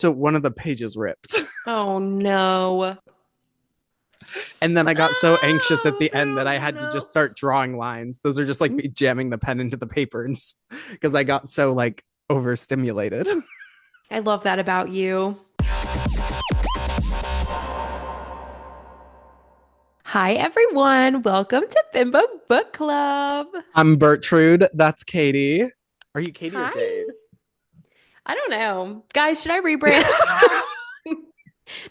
So one of the pages ripped. Oh no. And then I got so anxious at Oh the end that I no, had to no. just start drawing lines. Those are just like me jamming the pen into the paper and because I got so like overstimulated. I love that about you. Hi everyone. Welcome to Bimbo Book Club. I'm Bertrude. That's Katie. Are you Katie or Hi. Jade? I don't know. Guys, should I rebrand?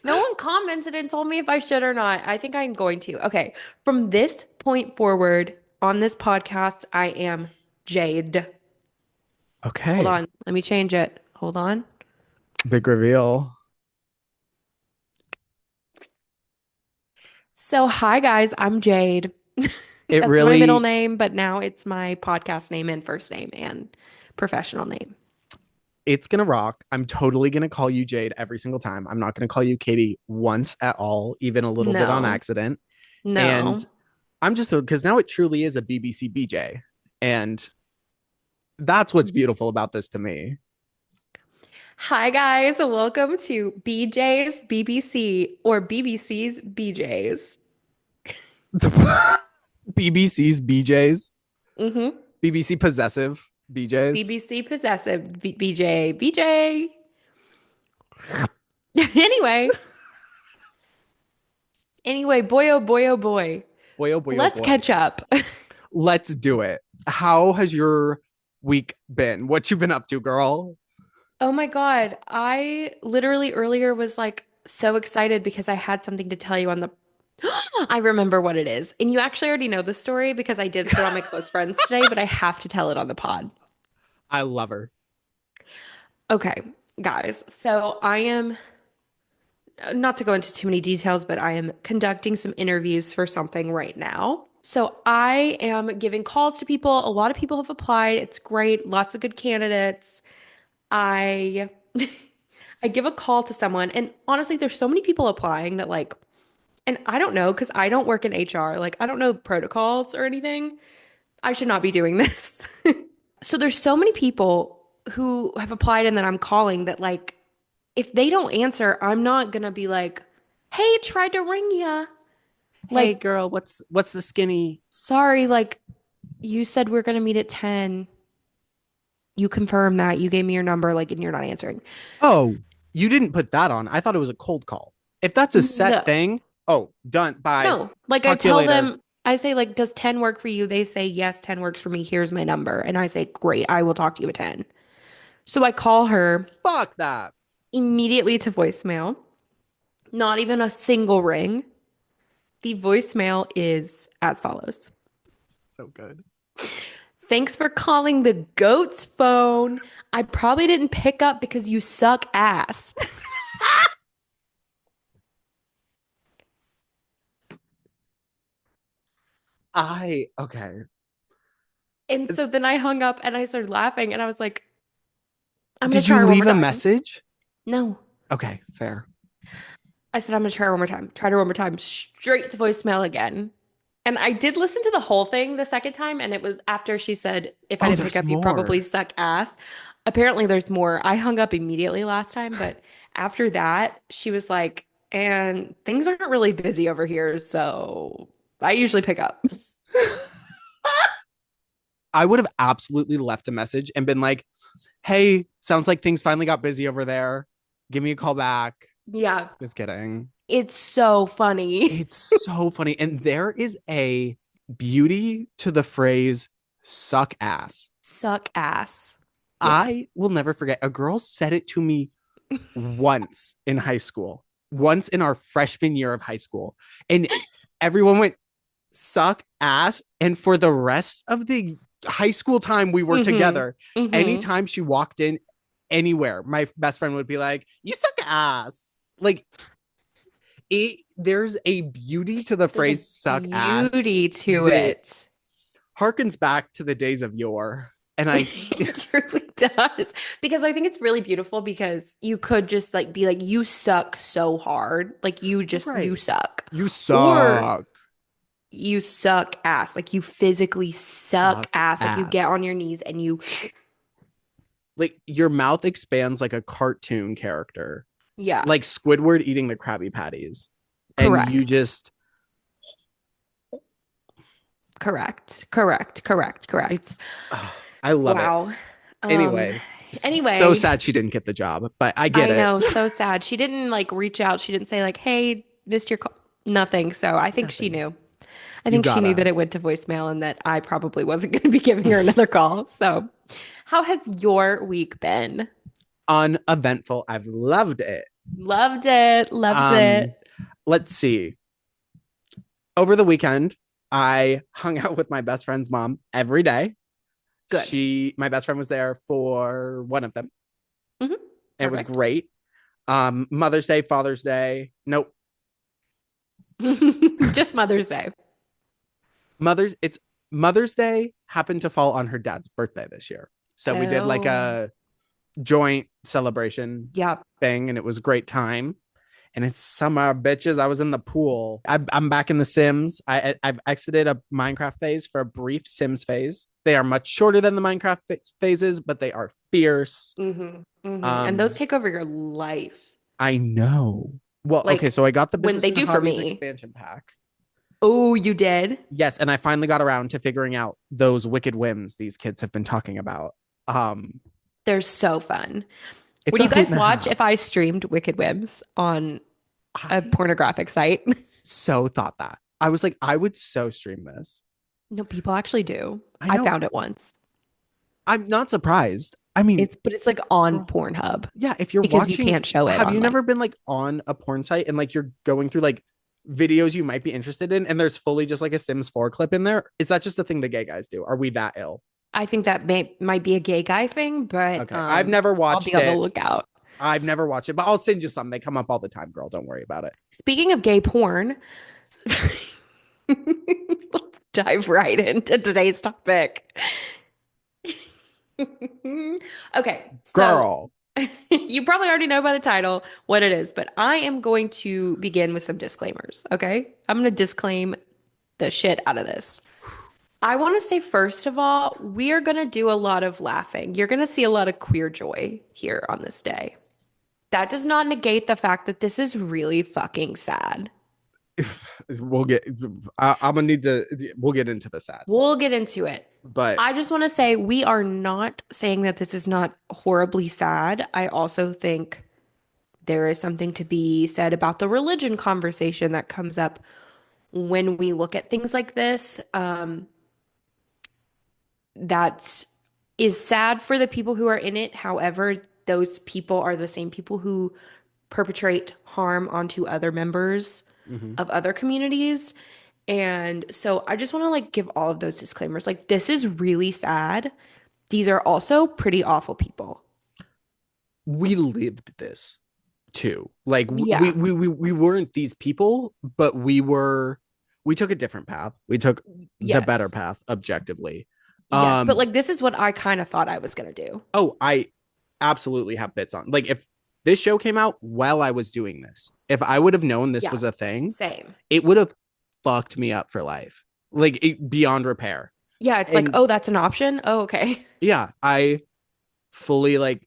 No one commented and told me if I should or not. I think I'm going to. Okay. From this point forward on this podcast, I am Jade. Hold Okay. on. Let me change it. Hold on. Big reveal. So, hi guys, I'm Jade. It That's my middle really, name, but now it's my podcast name and first name and professional name. it's gonna rock. I'm totally gonna call you Jade every single time. I'm not gonna call you Katie once at all, even a little bit on No, accident. And no. I'm just because now it truly is a BBC BJ. And that's what's beautiful about this to me. Hi guys, welcome to BJ's BBC or BBC's BJ's. BBC's BJ's, Mm-hmm. BBC possessive BJ's. BBC possessive BJ. BJ. Anyway, boy oh boy oh boy. Boy, oh boy, oh Let's boy. catch up. Let's do it. How has your week been? What you been up to, girl? Oh my God. I literally earlier was like so excited because I had something to tell you on the I remember what it is. And you actually already know the story because I did put it on my close friends today, but I have to tell it on the pod. I love her. Okay, guys. So I am not to go into too many details, but I am conducting some interviews for something right now. So I am giving calls to people. A lot of people have applied. It's great. Lots of good candidates. I I give a call to someone and honestly there's so many people applying that like and I don't know because I don't work in HR. Like I don't know protocols or anything. I should not be doing this. So there's so many people who have applied and that I'm calling that like if they don't answer, I'm not gonna be like, "Hey, tried to ring ya." Hey, Like, girl, what's the skinny? sorry, like you said we're gonna meet at 10. You confirmed that. You gave me your number, like, and you're not answering. Oh, you didn't put that on. I thought it was a cold call. If that's a set No. thing, oh, done. Bye. No. Like I Talk to you tell later. them, I say, like, does 10 work for you? They say, yes, 10 works for me. Here's my number. And I say, great, I will talk to you at 10. So I call her Fuck that. immediately to voicemail. Not even a single ring. The voicemail is as follows. So good. Thanks for calling the goat's phone. I probably didn't pick up because you suck ass. Okay. And so then I hung up and I started laughing and I was like, I'm gonna Did try you her one more leave a time. message? No. Okay, fair. I said, I'm gonna try her one more time. Tried her one more time. Straight to voicemail again. And I did listen to the whole thing the second time, and it was after she said, if I Oh, didn't pick there's up, you probably more. suck ass. Apparently, there's more. I hung up immediately last time, but after that, she was like, and things aren't really busy over here, so I usually pick up. I would have absolutely left a message and been like, hey, sounds like things finally got busy over there. Give me a call back. Yeah, Just kidding. it's so funny. It's so funny. And there is a beauty to the phrase suck ass. Suck ass. Yeah. I will never forget. A girl said it to me once in high school, once in our freshman year of high school. And everyone went, suck ass. And for the rest of the high school time we were Mm-hmm. together, Mm-hmm. anytime she walked in anywhere, my best friend would be like, you suck ass. Like, there's a beauty to the There's a phrase suck ass beauty to that it. harkens back to the days of yore. And I, It truly does. Because I think it's really beautiful because you could just like be like, you suck so hard. Like you right, suck. you Or suck, you suck ass. Like you physically suck suck ass. Like you get ass. on your knees and you like your mouth expands like a cartoon character, Yeah. like Squidward eating the Krabby Patties, and you Correct. just Correct. Correct. Correct. it's Correct. I love it. Wow. Um, Anyway, so anyway, sad she didn't get the job, but I get I it. know, so sad. She didn't like reach out. She didn't say like, "Hey, missed your call." Nothing. So I think she Nothing. knew. I You think she knew gotta that it went to voicemail and that I probably wasn't going to be giving her another call. So, how has your week been? uneventful. I've loved it. Loved it. Loves Um, it. let's see. Over the weekend, I hung out with my best friend's mom every day. Good. My best friend was there for one of them. Hmm. It was Perfect. great. Mother's Day, Father's Day. Nope. Just Mother's Day. It's Mother's Day happened to fall on her dad's birthday this year. So we did like Oh, a joint celebration yeah. thing and it was a great time. And it's summer, bitches. I was in the pool. I'm back in the Sims. I've exited a Minecraft phase for a brief Sims phase. They are much shorter than the Minecraft phases, but they are fierce. And those Um, take over your life. I know. Well, okay, Like so I got the when business they and do for hobbies me. expansion pack. Oh, you did? Yes, and I finally got around to figuring out those wicked whims these kids have been talking about. Um, They're so fun. it's Would a you hoot guys and a watch half. if I streamed Wicked Whims on a I pornographic site? so thought that. I was like, I would so stream this. No, people actually do. I I know. found it once. I'm not surprised. I mean, But it's like on girl, Pornhub yeah, if you're because you watching, can't show it have on you like never been like on a porn site and like you're going through like videos you might be interested in and there's fully just like a Sims 4 clip in there? Is that just the thing the gay guys do? Are we that ill? I think that might be a gay guy thing, but Okay. I've never I'll be watched on the it. lookout. I've never watched it, but I'll send you some. They come up all the time, girl. Don't worry about it. Speaking of gay porn, let's dive right into today's topic. Okay, so Girl. you probably already know by the title what it is, but I am going to begin with some disclaimers, okay? I'm going to disclaim the shit out of this. I want to say, first of all, we are going to do a lot of laughing. You're going to see a lot of queer joy here on this day. That does not negate the fact that this is really fucking sad. We'll get I'm gonna need to we'll get into the sad. We'll get into it. But I just want to say we are not saying that this is not horribly sad. I also think there is something to be said about the religion conversation that comes up when we look at things like this. That is sad for the people who are in it. However, those people are the same people who perpetrate harm onto other members mhm. of other communities. And so I just want to like give all of those disclaimers. Like, this is really sad. These are also pretty awful people. We lived this too. Like Yeah. we weren't these people, but we took a different path. We took the better Yes. path objectively. Yes. But Um like, this is what I kind of thought I was going to do. oh, I absolutely have bits on. Like if this show came out while I was doing this, if I would have known this Yeah. was a thing, Same. it would have fucked me up for life. Like beyond repair. Yeah. It's like, And oh, that's an option. Oh, okay. yeah, I fully like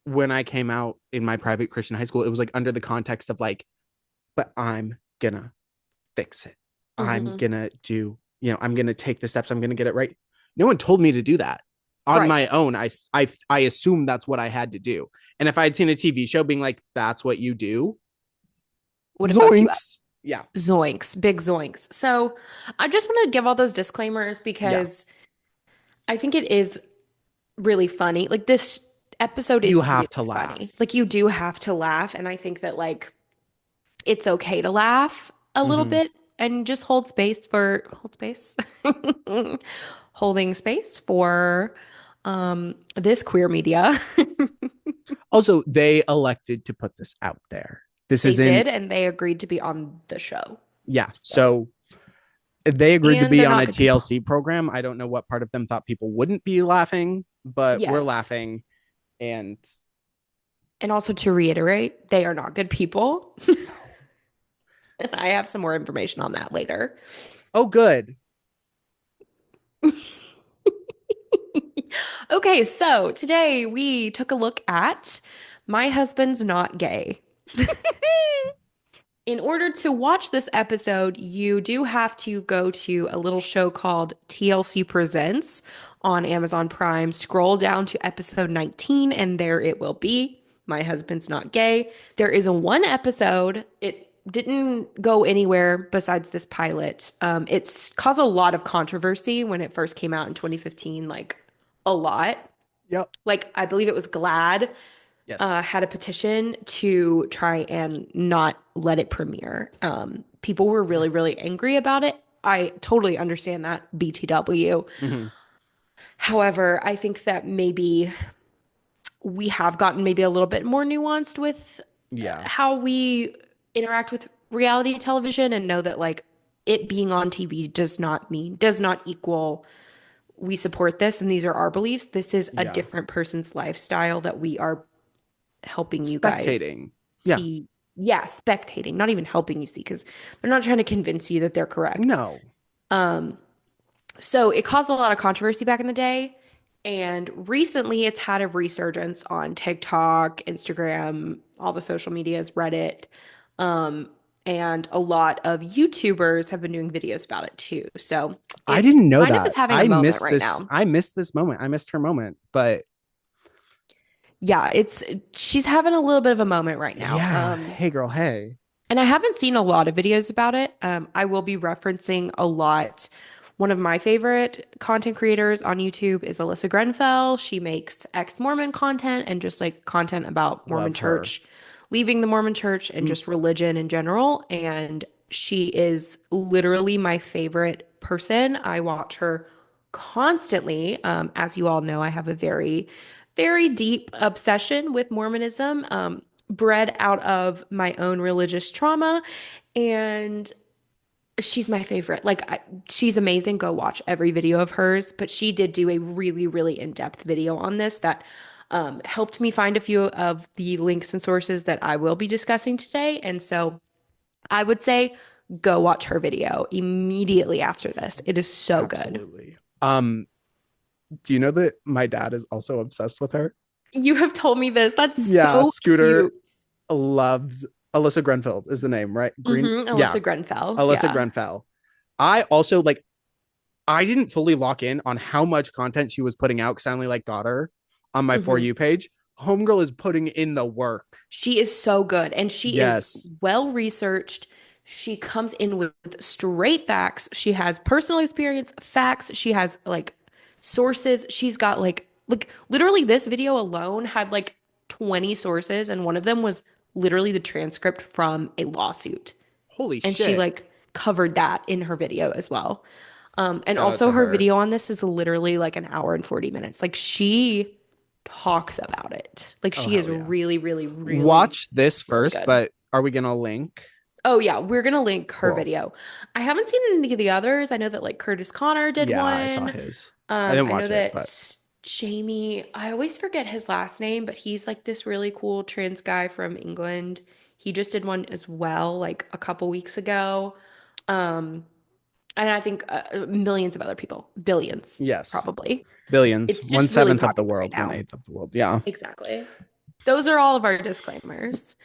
when I came out in my private Christian high school, it was like under the context of like, but I'm gonna fix it. I'm Hmm. gonna do, I'm gonna take the steps. I'm gonna get it right. No one told me to do that on Right. my own. I assumed that's what I had to do. And if I had seen a TV show being like, that's what you do, Would have fucked you up. zoinks. Yeah. Zoinks. Big zoinks. So I just want to give all those disclaimers Yeah. because I think it is really funny. Like, this episode You is really have to funny. laugh. Like, you do have to laugh. And I think that like it's okay to laugh a little Mm-hmm. bit and just hold space, holding space for this queer media. Also, they elected to put this out there. This They is in, did, and they agreed to be on the show. yeah. So, So they agreed to and be they're on not a good people. TLC program. I don't know what part of them thought people wouldn't be laughing, but we're Yes. laughing. And And also to reiterate, they are not good people. And I have some more information on that later. oh, good. Okay, so today we took a look at My Husband's Not Gay. In order to watch this episode, you do have to go to a little show called TLC Presents on Amazon Prime. Scroll down to episode 19, and there it will be. My Husband's Not Gay. There is a one episode. It didn't go anywhere besides this pilot. It's caused a lot of controversy when it first came out in 2015, like a lot. Yep. Like, I believe it was Glad Yes. had a petition to try and not let it premiere. People were really, really angry about it. I totally understand that, BTW. Hmm. However, I think that maybe we have gotten maybe a little bit more nuanced with Yeah. how we interact with reality television and know that like it being on TV does not equal we support this and these are our beliefs. This is a Yeah. different person's lifestyle that we are helping you guys Spectating. Yeah. see. Yeah, spectating, not even helping you see, because they're not trying to convince you that they're correct. No. Um, so it caused a lot of controversy back in the day. And recently it's had a resurgence on TikTok, Instagram, all the social medias, Reddit. Um, and a lot of YouTubers have been doing videos about it too. So I it didn't know kind of is that. having a I moment missed right this. now. I missed this moment. I missed her moment. But Yeah, it's she's having a little bit of a moment right now. yeah. Hey, girl. Hey. And I haven't seen a lot of videos about it. I will be referencing a lot. One of my favorite content creators on YouTube is Alyssa Grenfell. She makes ex-Mormon content and just like content about Mormon Love her. church, leaving the Mormon church and Mm. just religion in general. And she is literally my favorite person. I watch her constantly. As you all know, I have a very, very deep obsession with Mormonism. Bred out of my own religious trauma. And she's my favorite. She's amazing. Go watch every video of hers. But she did do a really, really in-depth video on this that helped me find a few of the links and sources that I will be discussing today. And so I would say go watch her video immediately after this. It is so good. Absolutely. Do you know that my dad is also obsessed with her? You have told me this. That's Yeah, so Scooter cute. loves Alyssa Grenfell is the name, right? Green. Yeah, Alyssa Grenfell. Alyssa Yeah. Grenfell. I also like I didn't fully lock in on how much content she was putting out because I only like got her on my For hmm You page. Homegirl is putting in the work. She is so good and she is Yes. well researched. She comes in with straight facts. She has personal experience, facts. She has like sources. She's got like literally this video alone had like 20 sources and one of them was literally the transcript from a lawsuit. Holy And she shit. like covered that in her video as well. And Shout out also to her her. video on this is literally like an hour and 40 minutes. Like she talks about it. Like Oh, she is hell yeah. really, really, really, Watch this really first, good. but are we going to link? Oh yeah, we're gonna link her Cool. video. I haven't seen any of the others. I know that like Curtis Connor did Yeah, I saw one. his. I didn't I know watch it, but that Jamie, I always forget his last name, but he's like this really cool trans guy from England. He just did one as well, like a couple weeks ago. Um, and I think millions of other people, billions yes. probably. Billions. It's One just really seventh of the popular right world, one now. eighth of the world. Yeah. Exactly. Those are all of our disclaimers.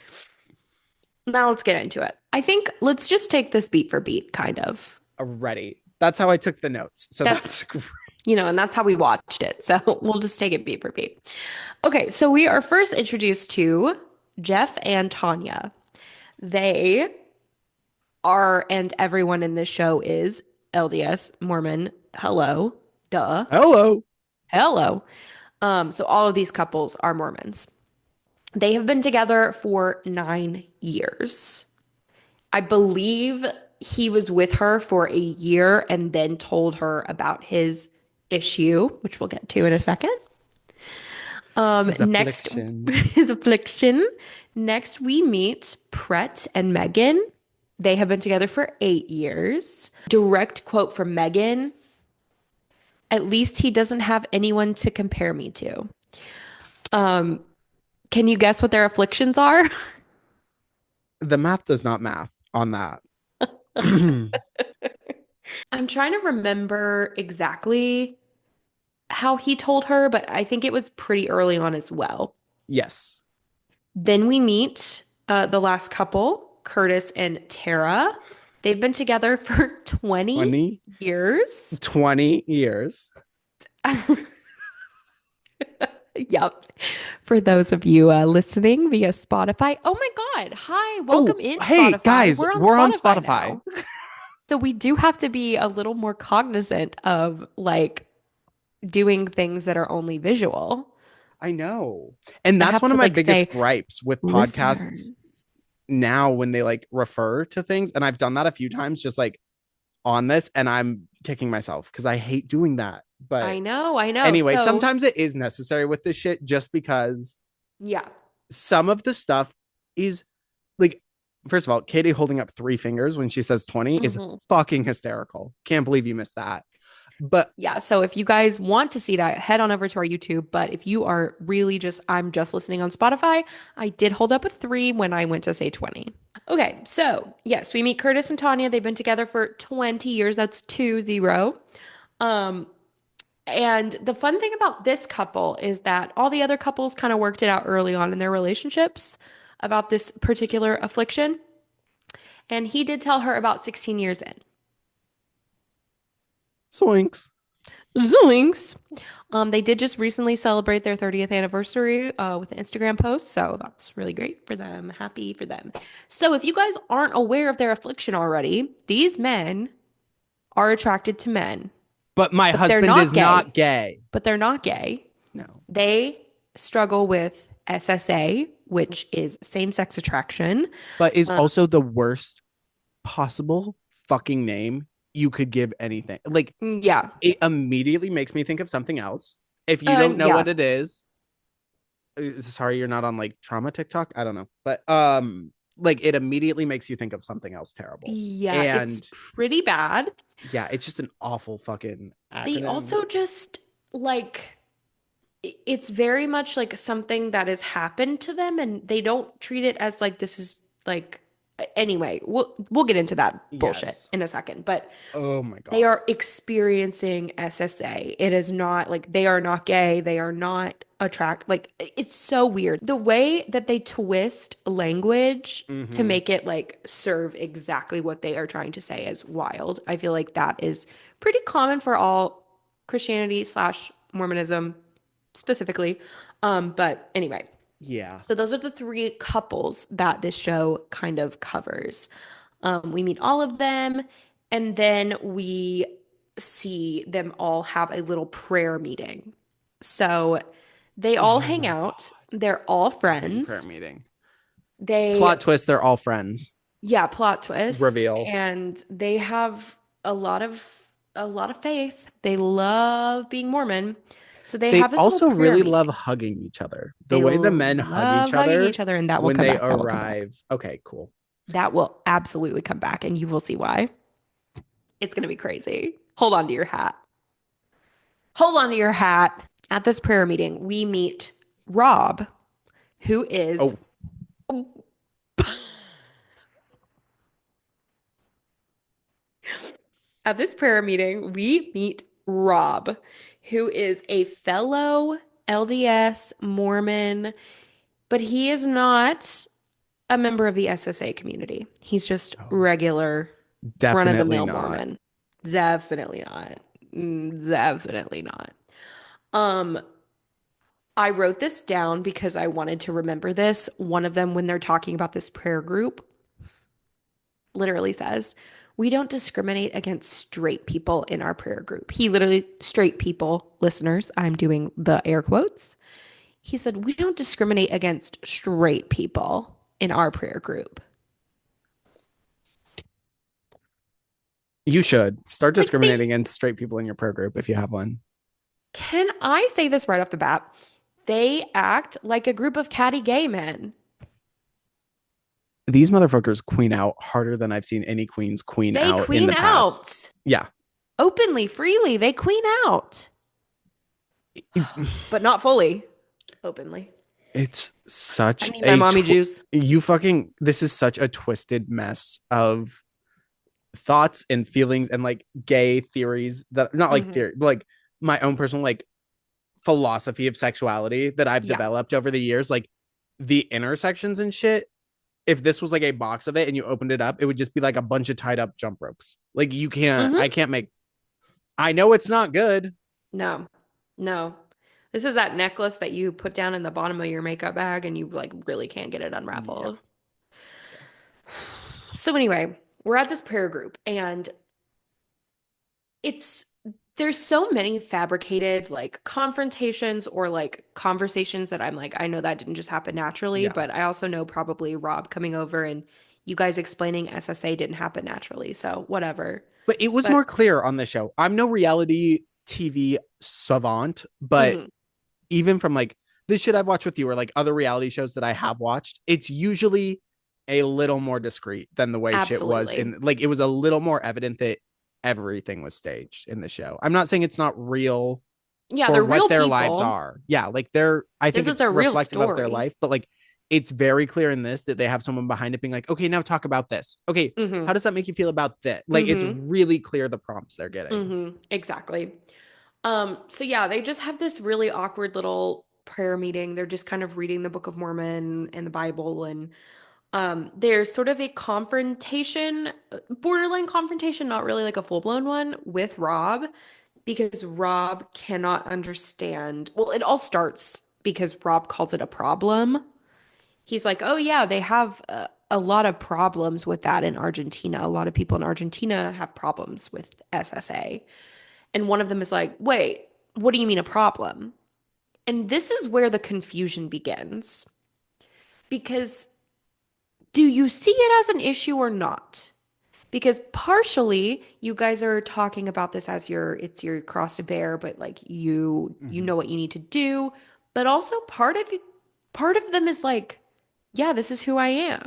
Now let's get into it. I think let's just take this beat for beat, kind of. Ready. That's how I took the notes. So that's That's, and that's how we watched it. So we'll just take it beat for beat. Okay, so we are first introduced to Jeff and Tanya. They are, and everyone in this show is LDS, Mormon. Hello. Duh. hello. Hello. So all of these couples are Mormons. They have been together for 9 years. I believe he was with her for a year and then told her about his issue, which we'll get to in a second. His Next, affliction. his affliction. Next, we meet Brett and Megan. They have been together for 8 years. Direct quote from Megan: "At least he doesn't have anyone to compare me to." Um, can you guess what their afflictions are? The math does not math on that. I'm trying to remember exactly. how he told her, but I think it was pretty early on as well. Yes. Then we meet the last couple, Curtis and Tara. They've been together for 20 20, years. 20 years. Yep. For those of you listening via Spotify. Oh my God. Hi. Oh, Welcome in, hey, Spotify. guys, We're on we're on Spotify Spotify. now. So we do have to be a little more cognizant of like doing things that are only visual. I know. And I that's have one of to my like biggest say, gripes with podcasts listeners. now when they like refer to things. And I've done that a few times just like on this, and I'm kicking myself because I hate doing that. But I know, I know. anyway, So, sometimes it is necessary with this shit just because yeah. some of the stuff is like, first of all, Katie holding up three fingers when she says 20 is Mhm. fucking hysterical. Can't believe you missed that. But Yeah, so if you guys want to see that, head on over to our YouTube. But if you are really just, I'm just listening on Spotify, I did hold up a three when I went to say 20. Okay, so yes, we meet Curtis and Tanya. They've been together for 20 years. That's 20. Um, and the fun thing about this couple is that all the other couples kind of worked it out early on in their relationships about this particular affliction. And he did tell her about 16 years in. Zoinks. Zoinks. They did just recently celebrate their 30th anniversary with an Instagram post, so that's really great for them. Happy for them. So, if you guys aren't aware of their affliction already, these men are attracted to men, But my but they're husband not is gay. not gay. But they're not gay. No. They struggle with SSA, which is same-sex attraction. But is Uh, also the worst possible fucking name you could give anything. Like, yeah. it immediately makes me think of something else. If you don't know Yeah. what it is, sorry, you're not on like trauma TikTok. I don't know. But like it immediately makes you think of something else terrible. Yeah, it's And pretty bad. yeah, it's just an awful fucking They acronym. also just like it's very much like something that has happened to them and they don't treat it as like this is like anyway, we'll get into that bullshit Yes. in a second, but Oh my they god. are experiencing SSA. It is not like they are not gay, they are not attract like it's so weird. The way that they twist language to Mm-hmm. make it like serve exactly what they are trying to say is wild. I feel like that is pretty common for all Christianity slash Mormonism specifically. But anyway, Yeah. so those are the three couples that this show kind of covers. We meet all of them, and then we see them all have a little prayer meeting. So they all Oh hang my god. out. They're all I hate prayer friends. meeting. They, Plot twist, they're all friends. yeah, plot twist, Reveal. and they have a lot of faith. They love being Mormon. So they They have this little also prayer really love meeting. hugging each other. The They way the men hug love each hugging other each other, and that will when come they back. That will come back. arrive. Okay, cool. That will absolutely come back, and you will see why. It's going to be crazy. Hold on to your hat. Hold on to your hat. At this prayer meeting, we meet Rob, who is Oh, at this prayer meeting, we meet Rob, who is a fellow LDS Mormon, but he is not a member of the SSA community. He's just oh, regular definitely run-of-the-mill not. Mormon. Definitely not. Definitely not. Um, I wrote this down because I wanted to remember this. One of them, when they're talking about this prayer group, literally says, "We don't discriminate against straight people in our prayer group." He literally, straight people, listeners, I'm doing the air quotes. He said, "We don't discriminate against straight people in our prayer group." You should start Like, they, discriminating against straight people in your prayer group if you have one. can I say this right off the bat? They act like a group of catty gay men. These motherfuckers queen out harder than I've seen any queens queen They out in queen the past. out Yeah. openly, freely. They queen out, but not fully openly. It's I such need my mommy juice. this is such a twisted mess of thoughts and feelings and like gay theories that not like Hmm. theory, but like my own personal like philosophy of sexuality that I've Yeah. developed over the years, like the intersections and shit. If this was like a box of it and you opened it up, it would just be like a bunch of tied up jump ropes. Like you can't, I Hmm. can't make, I know it's not good. No, no. This is that necklace that you put down in the bottom of your makeup bag and you like really can't get it Yeah. unraveled. Yeah. So anyway, we're at this prayer group and it's there's so many fabricated like confrontations or like conversations that I'm like, I know that didn't just happen naturally, Yeah. but I also know probably Rob coming over and you guys explaining SSA didn't happen naturally. So whatever. But it was But more clear on the show. I'm no reality TV savant, but mhm, even from like this shit I've watched with you or like other reality shows that I have watched, it's usually a little more discreet than the way shit was absolutely. in like it was a little more evident that everything was staged in the show. I'm not saying it's not real Yeah, for they're what real their lives people. are. Yeah, like they're I think This is it's their real reflective of their story. life, but like it's very clear in this that they have someone behind it being like, okay, now talk about this. Okay, how Hmm. does that make you feel about that? Like it's Hmm. really clear the prompts they're getting. Hmm. Exactly. So yeah, they just have this really awkward little prayer meeting. They're just kind of reading the Book of Mormon and the Bible, and there's sort of a confrontation, borderline confrontation, not really like a full-blown one with Rob, because Rob cannot understand. Well, it all starts because Rob calls it a problem. He's like, "Oh yeah, they have a lot of problems with that in Argentina. A lot of people in Argentina have problems with SSA." And one of them is like, "Wait, what do you mean a problem?" And this is where the confusion begins. Because do you see it as an issue or not? Because partially you guys are talking about this as your cross to bear, but like you Mhm. know what you need to do. But also part of them is like, yeah, this is who I am.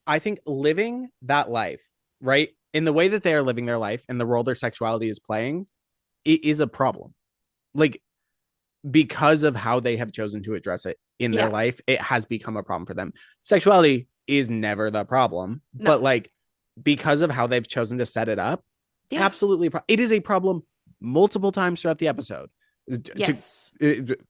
I think living that life, right, in the way that they are living their life and the role their sexuality is playing, it is a problem. Like because of how they have chosen to address it in their Yeah. life, it has become a problem for them. Sexuality is never the problem, No. but like because of how they've chosen to set it up, Yeah. absolutely, it is a problem multiple times throughout the episode. To Yes.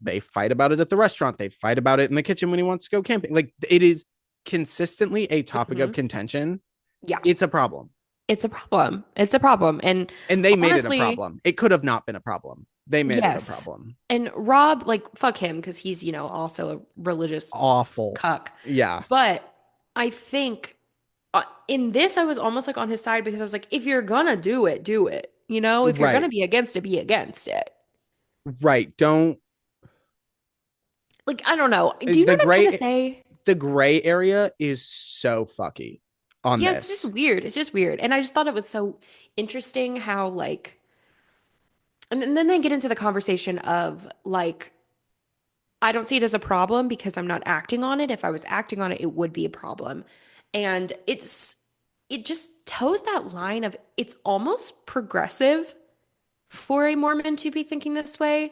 they fight about it at the restaurant. They fight about it in the kitchen when he wants to go camping. Like it is consistently a topic of Hmm. contention. Yeah. It's a problem, It's a problem. It's a problem. And and they made it a honestly, problem. It could have not been a problem. They made it a yes. problem. And Rob, like, fuck him because he's, also a religious Awful. cuck. Yeah. But I think in this, I was almost like on his side because I was like, if you're gonna do it, do it. If you're gonna Right. be against it, be against it. Right. Don't Like, I don't know. Do you know the what I'm trying to gray say? the gray area is so fucky on Yeah, it's just this. weird. It's just weird. And I just thought it was so interesting how, like, and then they get into the conversation of, like, I don't see it as a problem because I'm not acting on it. If I was acting on it, it would be a problem. And it just toes that line of it's almost progressive for a Mormon to be thinking this way,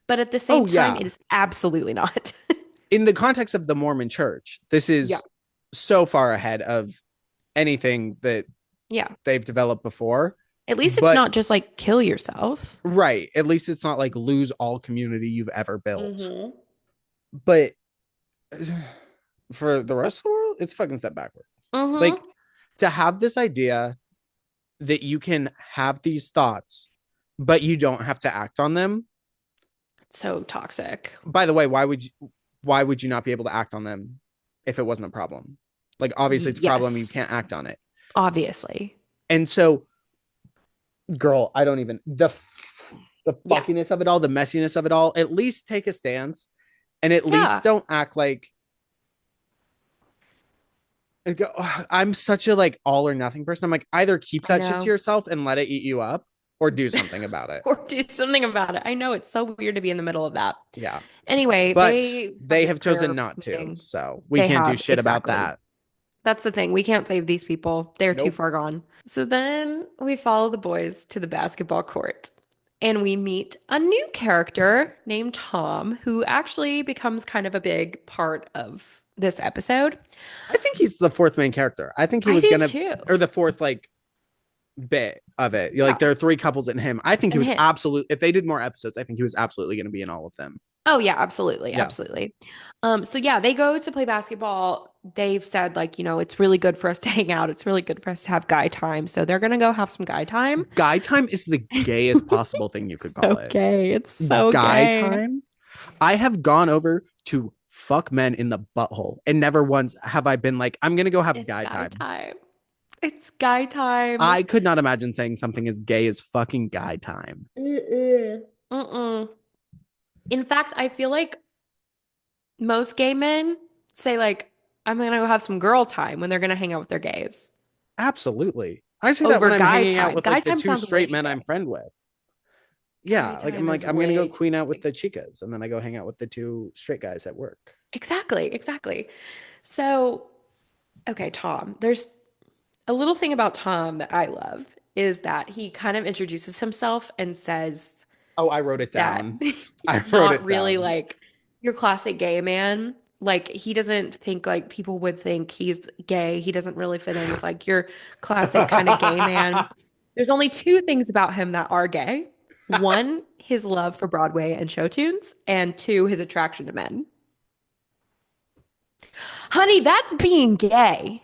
but at the same Oh time, yeah. it is absolutely not. In the context of the Mormon church, this Yeah. is so far ahead of anything that Yeah. they've developed before. At least it's But not just like kill yourself. right, at least it's not like lose all community you've ever built. Mm-hmm. But for the rest of the world, it's fucking step backward. Like Mm-hmm. to have this idea that you can have these thoughts, but you don't have to act on them. So toxic. By the way, why would you not be able to act on them if it wasn't a problem? Like obviously it's a problem, you Yes, can't act on it. obviously. And so, girl, I don't even the Yeah. fuckiness of it all, the messiness of it all, at least take a stance and at least Yeah. don't act like I'm such a like all or nothing person. I'm like either keep I that shit to know. yourself and let it eat you up or do something about it. Or do something about it. I know it's so weird to be in the middle of that. Yeah. Anyway, But they have they this have chosen prayer not to. meeting. So we They can't do have, shit about exactly. that. That's the thing. We can't save these people. They're too Nope. far gone. So then we follow the boys to the basketball court and we meet a new character named Tom, who actually becomes kind of a big part of this episode. I think he's the fourth main character. I think he I was do gonna too. or the fourth like bit of it. Yeah. Like there are three couples in him. I think he And was him. absolute. If they did more episodes, I think he was absolutely going to be in all of them. Oh yeah, absolutely, Yeah. absolutely. So yeah, they go to play basketball. They've said like, it's really good for us to hang out. It's really good for us to have guy time. So they're gonna go have some guy time. Guy time is the gayest possible thing you could call So it. gay. It's so Guy gay. time. I have gone over to fuck men in the butthole, and never once have I been like, I'm gonna go have It's guy guy time. time. It's guy time. I could not imagine saying something as gay as fucking guy time. Mm-mm. Mm-mm. In fact, I feel like most gay men say like, I'm gonna go have some girl time when they're gonna hang out with their gays Absolutely. I say that over when I'm guy hanging out time. with Guy like the time two sounds way straight too men I'm gay. friend with. Guy Yeah, time is I'm gonna go way too queen out with gay. the chicas, and then I go hang out with the two straight guys at work. Exactly, exactly. So, okay, Tom, there's a little thing about Tom that I love is that he kind of introduces himself and says Oh, I wrote it that down. he's I wrote not it really down. like your classic gay man. Like he doesn't think like people would think he's gay. He doesn't really fit in with like your classic kind of gay man. There's only two things about him that are gay. One, his love for Broadway and show tunes, and two, his attraction to men. Honey, that's being gay.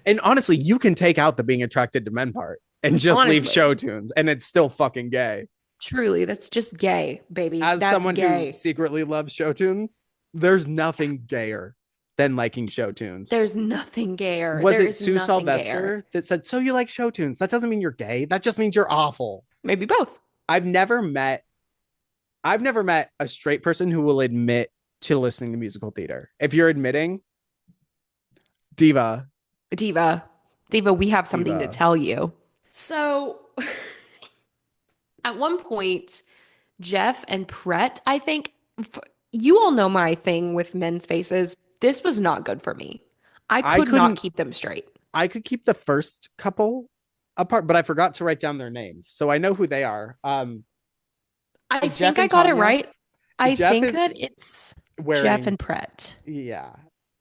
And honestly, you can take out the being attracted to men part and just leave show Honestly, tunes, and it's still fucking gay. truly, that's just gay, baby. As That's someone who gay. secretly loves show tunes, there's nothing gayer than liking show tunes. There's nothing gayer. Was There it is Sue nothing gayer. Sylvester that said, "So you like show tunes? That doesn't mean you're gay. That just means you're awful." Maybe both. I've never met I've never met a straight person who will admit to listening to musical theater. If you're admitting, diva, Diva, Diva, we have something to diva. tell you. So, at one point, Jeff and Brett, I think, you all know my thing with men's faces. This was not good for me. I I could not couldn't keep them straight. I could keep the first couple apart, but I forgot to write down their names. So I know who they are. I Jeff think I and got it Tanya. right. I Jeff think that is it's Jeff wearing, and Brett. yeah.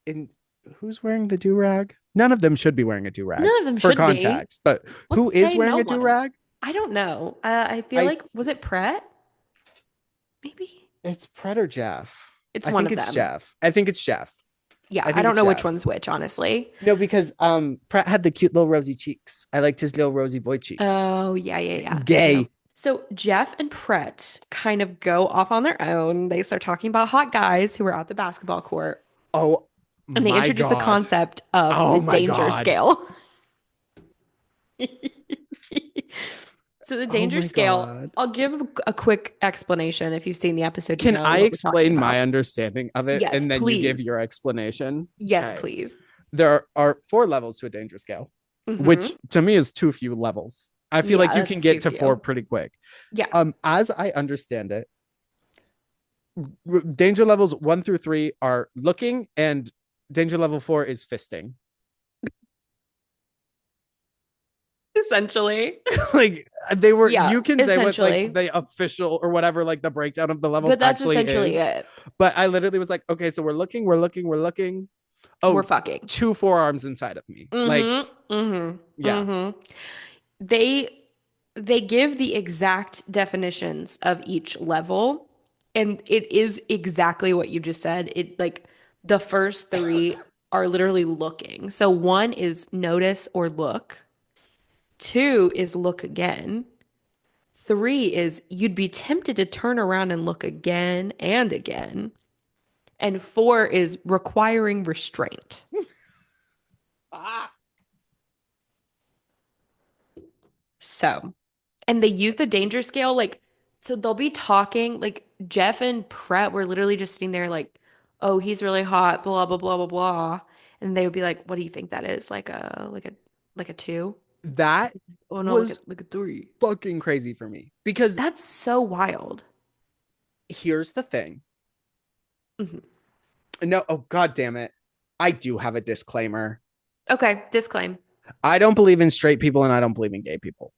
And who's wearing the do-rag? None of them should be wearing a do-rag None of them for should be. context, but who Let's is say wearing no a one. do-rag? I don't know. I feel I like, was it Brett? Maybe It's Pret or Jeff. it's I one think of it's them. Jeff. I think it's Jeff. Yeah, I I think don't it's know which Jeff. one's which, honestly. No, because Pratt had the cute little rosy cheeks. I liked his little rosy boy cheeks. Oh, yeah, yeah, yeah. No. Gay. So Jeff and Brett kind of go off on their own. They start talking about hot guys who are at the basketball court, Oh and they my introduce the god. concept of the Oh my danger god. scale. So the Oh danger my scale, god. I'll give a quick explanation. If you've seen the episode, you Can know I what we're talking explain my about. understanding of it Yes, and then you give your please. explanation? Yes, Okay. please. There are four levels to a danger scale, which Mm-hmm. to me is too few levels. I feel like Yeah, you can that's too get to four few. pretty quick. Yeah. As I understand it, danger levels 1 through 3 are looking, and danger level 4 is fisting. Essentially. Like they were, Yeah, you can say what like essentially. the official or whatever, like the breakdown of the levels But that's actually essentially is. it. But I literally was like, okay, so we're looking. We're Oh, fucking. two forearms inside of me. Like, Mm-hmm. Mm-hmm. yeah, Mm-hmm. They they give the exact definitions of each level, and it is exactly what you just said. It like the first three are literally looking. So one is notice or look. Two is look again. Three is you'd be tempted to turn around and look again and again. And four is requiring restraint. ah, So, and they use the danger scale like, so they'll be talking like Jeff and Brett were literally just sitting there like, oh, he's really hot, blah blah blah blah blah, and they would be like, what do you think that is? Like a two? that Oh no, was like a three. fucking crazy for me because That's so wild. here's the thing. Mhm. No, oh god damn it, I do have a disclaimer. Okay, disclaim. I don't believe in straight people and I don't believe in gay people.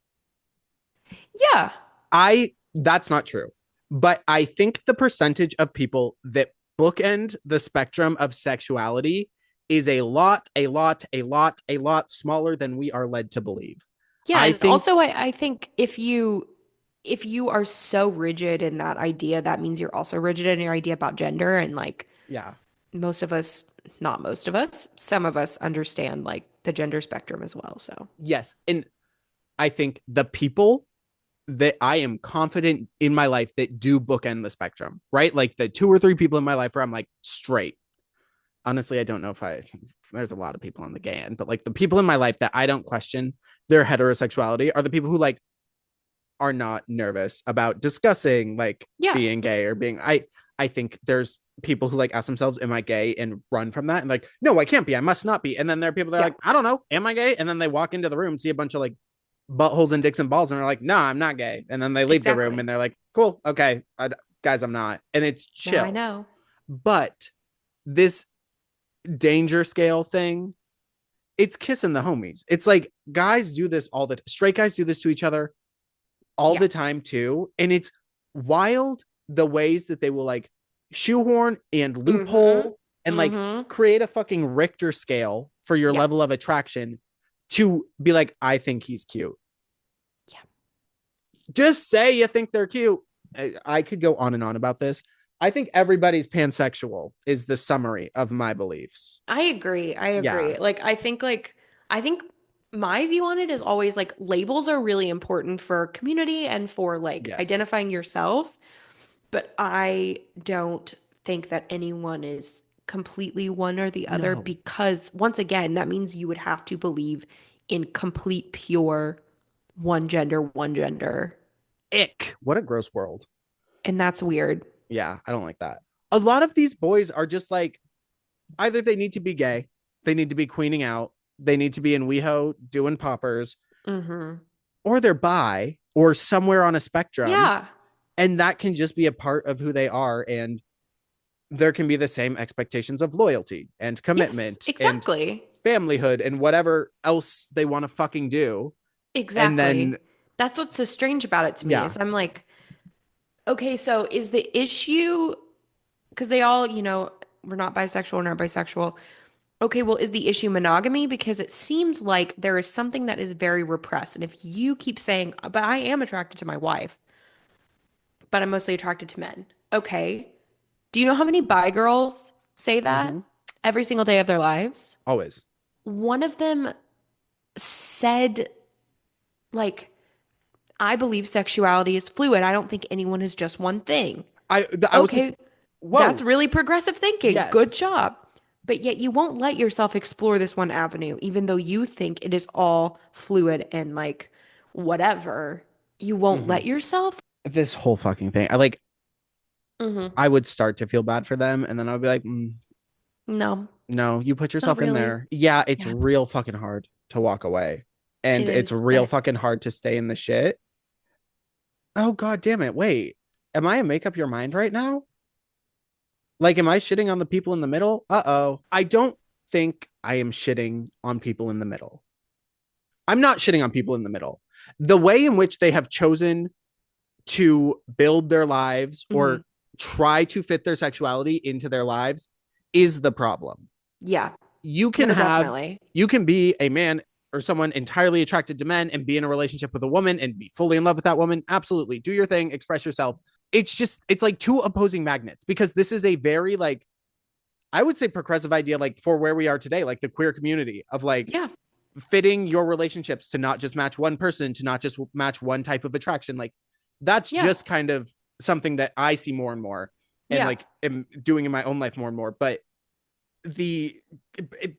Yeah. I That's not true. But I think the percentage of people that bookend the spectrum of sexuality is a lot smaller than we are led to believe. Yeah, I and think, also I think if you are so rigid in that idea, that means you're also rigid in your idea about gender and like yeah, most of us, not most of us, some of us understand like the gender spectrum as well. So, yes. And I think the people that I am confident in my life that do bookend the spectrum, right? Like the two or three people in my life where I'm like straight. Honestly, I don't know if there's a lot of people on the gay end, but like the people in my life that I don't question their heterosexuality are the people who like are not nervous about discussing like yeah, being gay or being I think there's people who like ask themselves, am I gay? And run from that and like, no, I can't be, I must not be. And then there are people that are yeah, like, I don't know, am I gay? And then they walk into the room, see a bunch of like buttholes and dicks and balls, and they're like, no, I'm not gay. And then they leave the room exactly. and they're like, cool, okay, guys, I'm not. And it's Now I chill. know. But this danger scale thing, it's kissing the homies. It's like guys do this all the straight guys do this to each other all Yeah. the time too. And it's wild the ways that they will like shoehorn and Mm-hmm. loophole and like Mm-hmm. create a fucking Richter scale for your Yeah. level of attraction to be like, I think he's cute. Yeah. Just say you think they're cute. I could go on and on about this. I think everybody's pansexual is the summary of my beliefs. I agree. I Yeah. agree. I think my view on it is always like labels are really important for community and for like Yes. identifying yourself, but I don't think that anyone is completely one or the other No. because once again, that means you would have to believe in complete pure one gender, Ick. What a gross world. and that's weird. Yeah, I don't like that. A lot of these boys are just like either they need to be gay, they need to be queening out, they need to be in WeHo doing poppers, Mm-hmm. or they're bi or somewhere on a spectrum. Yeah. And that can just be a part of who they are. And there can be the same expectations of loyalty and Yes, commitment and exactly. familyhood and whatever else they want to fucking do. And then, Exactly. That's what's so strange about it to me yeah. is I'm like, okay, so is the issue because they all, we're not bisexual, we're not bisexual. Okay, well, is the issue monogamy? Because it seems like there is something that is very repressed. And if you keep saying, but I am attracted to my wife, but I'm mostly attracted to men. Okay. Do you know how many bi girls say that Mm-hmm. every single day of their lives? Always. One of them said, like, I believe sexuality is fluid. I don't think anyone is just one thing. I was like, Okay, that's whoa, really progressive thinking. Good yes. job. But yet you won't let yourself explore this one avenue, even though you think it is all fluid and like whatever. You won't Mm-hmm. let yourself. This whole fucking thing. I like, Hmm. I would start to feel bad for them. And then I'd be like, No, no, you put not yourself in really. there. Yeah, it's Yeah, real fucking hard to walk away. it And it's is. real But fucking hard to stay in the shit. Oh, god damn it. Wait, am I a make up your mind right now? Like, am I shitting on the people in the middle? Uh-oh. I don't think I am shitting on people in the middle. I'm not shitting on people in the middle. The way in which they have chosen to build their lives mhm. or try to fit their sexuality into their lives is the problem. Yeah, You can no, have, definitely. you can be a man or someone entirely attracted to men and be in a relationship with a woman and be fully in love with that woman. Absolutely. Do your thing, express yourself. It's just, it's like two opposing magnets because this is a very like, I would say progressive idea, like for where we are today, like the queer community of like Yeah, fitting your relationships to not just match one person, to not just match one type of attraction. Like that's yeah, just kind of something that I see more and more and yeah. like am doing in my own life more and more. But the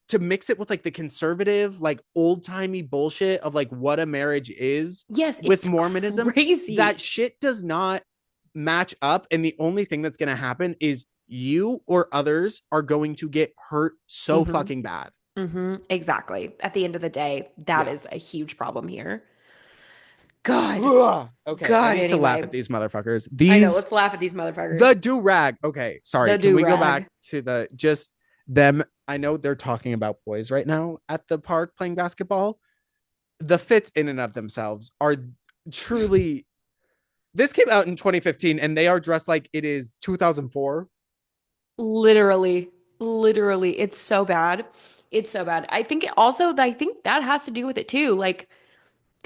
to mix it with like the conservative, like old timey bullshit of like what a marriage is Yes, with it's Mormonism, crazy. that shit does not match up. And the only thing that's going to happen is you or others are going to get hurt so Hmm. fucking bad. Exactly. At the end of the day, that Yeah. is a huge problem here. God, Ugh. Okay, I God, need to laugh at anyway. these motherfuckers. I know. These Let's laugh at these the motherfuckers. do rag. Okay, sorry. The Can do we go back rag. to the just them? I know they're talking about boys right now at the park playing basketball. The fits in and of themselves are truly. This came out in 2015, and they are dressed like it is 2004. Literally, literally. It's so bad. It's so bad. I think that has to do with it too. Like,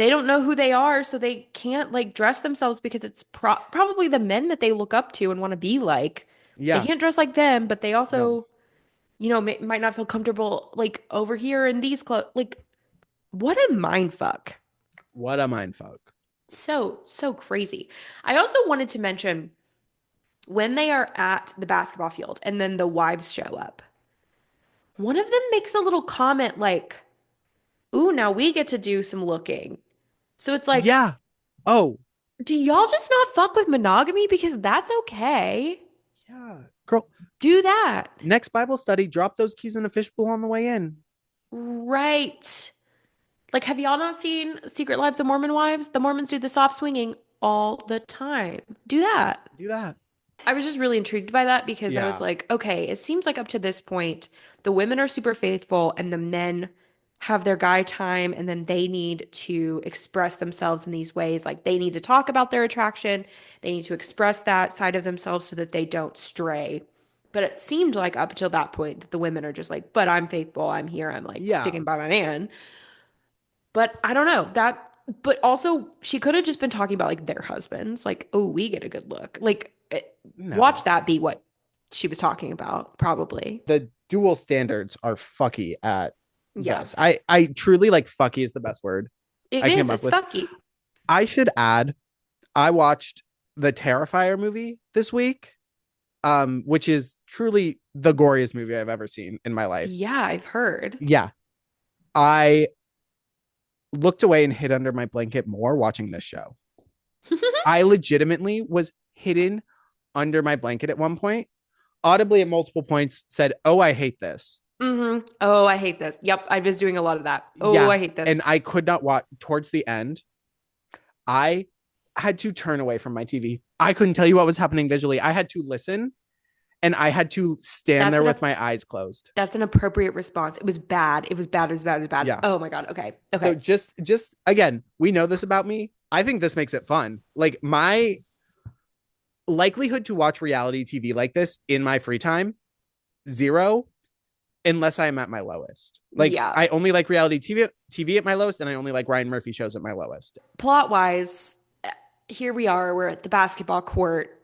they don't know who they are, so they can't like dress themselves because it's probably the men that they look up to and want to be like. They Yeah. can't dress like them, but they No. also, might not feel comfortable like over here in these clothes. Like, what a mind fuck. What a mind fuck. So crazy. I also wanted to mention when they are at the basketball field and then the wives show up, one of them makes a little comment like, ooh, now we get to do some looking. So it's like, Yeah. Oh, do y'all just not fuck with monogamy? Because that's okay. yeah. Girl, Do that. next Bible study, drop those keys in a fishbowl on the way in. Right. Like, have y'all not seen Secret Lives of Mormon Wives? The Mormons do the soft swinging all the time. Do that. Do that. I was just really intrigued by that because I was Yeah. like, okay, it seems like up to this point, the women are super faithful and the men have their guy time and then they need to express themselves in these ways. Like they need to talk about their attraction, they need to express that side of themselves so that they don't stray. But it seemed like up until that point that the women are just like, but I'm faithful, I'm here, I'm like Yeah. sticking by my man. But I don't know that. But also, she could have just been talking about like their husbands, like, oh, we get a good look. Like, watch No. that be what she was talking about, probably. The dual standards are fucky at Yeah, best. I truly like fucky is the best word it I came is. up It's with. fucky. I should add, I watched the Terrifier movie this week, which is truly the goriest movie I've ever seen in my life. Yeah, I've heard. Yeah. I looked away and hid under my blanket more watching this show. I legitimately was hidden under my blanket at one point, audibly at multiple points said, "Oh, I hate this." Oh, I hate this. Yep, I was doing a lot of that. Oh, Yeah. I hate And this. I could not watch towards the end. I had to turn away from my TV. I couldn't tell you what was happening visually. I had to listen and I had to stand That's there an with my eyes closed. that's an appropriate response. It was bad. It was bad. It was bad. It was bad. Yeah. Oh my God. Okay. So Okay. just again, we know this about me. I think this makes it fun. Like my likelihood to watch reality TV like this in my free time, zero, unless I am at my lowest. Like Yeah. I only like reality TV at my lowest, and I only like Ryan Murphy shows at my lowest. Plot wise, here we are. We're at the basketball court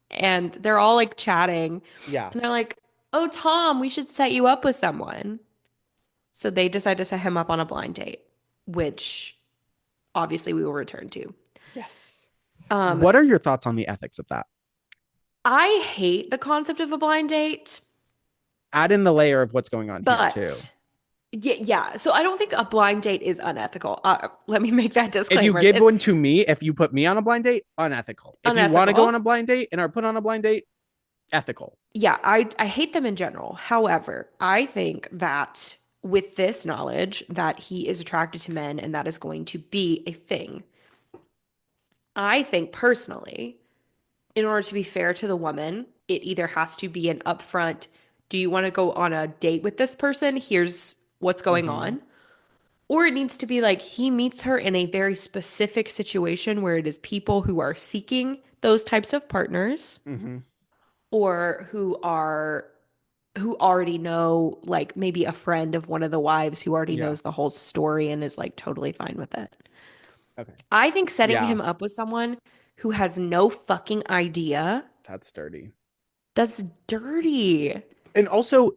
and they're all like chatting Yeah. and they're like, "Oh, Tom, we should set you up with someone." So they decide to set him up on a blind date, which obviously we will return to. Yes. Um, What are your thoughts on the ethics of that? I hate the concept of a blind date, Add in the layer of what's going on here too. but yeah. So I don't think a blind date is unethical. Let me make that If you disclaimer. give It's one to me, if you put me on a blind date, unethical. If you want to go on a unethical. blind date and are put on a blind date, ethical. Yeah, I hate them in general. However, I think that with this knowledge that he is attracted to men and that is going to be a thing, I think personally, in order to be fair to the woman, it either has to be an upfront, do you want to go on a date with this person? Here's what's going Mm-hmm. on. Or it needs to be like he meets her in a very specific situation where it is people who are seeking those types of partners Mm-hmm. or who already know like maybe a friend of one of the wives who already Yeah. knows the whole story and is like totally fine with it. Okay. I think setting Yeah. him up with someone who has no fucking idea, That's dirty. that's dirty. And also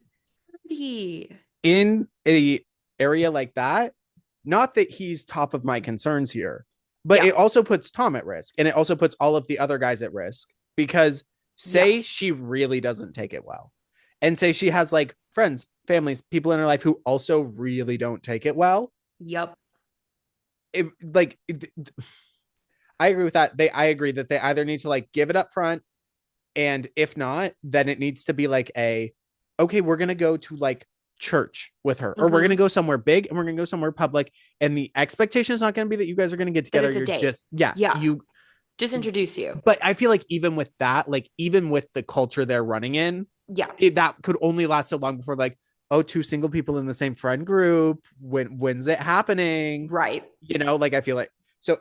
Dirty. in a area like that, not that he's top of my concerns here, but Yeah. it also puts Tom at risk and it also puts all of the other guys at risk because Yeah. say she really doesn't take it well and say she has like friends, families, people in her life who also really don't take it well. Yep. Like I agree with that. I agree that they either need to like give it up front, and if not, then it needs to be like okay, we're gonna go to like church with her, or we're Mm-hmm. gonna go somewhere big and we're gonna go somewhere public, and the expectation is not gonna be that you guys are gonna get That together. it's a You're date. just yeah, Yeah. you. Just introduce you. But I feel like even with that, like even with the culture they're running in, Yeah. that could only last so long before like, oh, two single people in the same friend group. When's it happening? Right. Like I feel like so.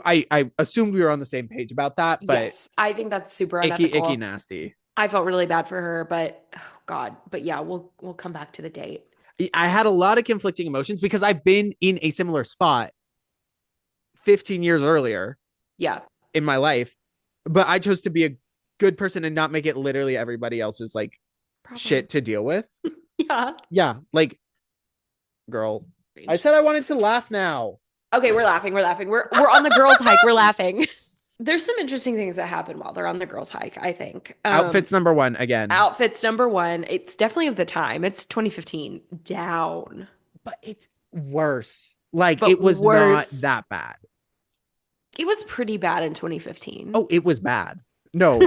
I assumed we were on the same page about that, but Yes. I think that's super icky unethical. nasty. I felt really bad for her, but oh God. But yeah, we'll come back to the date. I had a lot of conflicting emotions because I've been in a similar spot 15 years earlier Yeah, in my life, but I chose to be a good person and not make it literally everybody else's like problem. shit to deal with. Yeah. Yeah, like girl, I Strange. said I wanted to laugh now. Okay, we're laughing. We're laughing. We're on the girls' hike. We're laughing. There's some interesting things that happen while they're on the girls' hike, I think. Outfits number one again. Outfits number one. It's definitely of the time. It's 2015 down, But it's worse. Like but it was not worse. that bad. It was pretty bad in 2015. Oh, it was bad. No,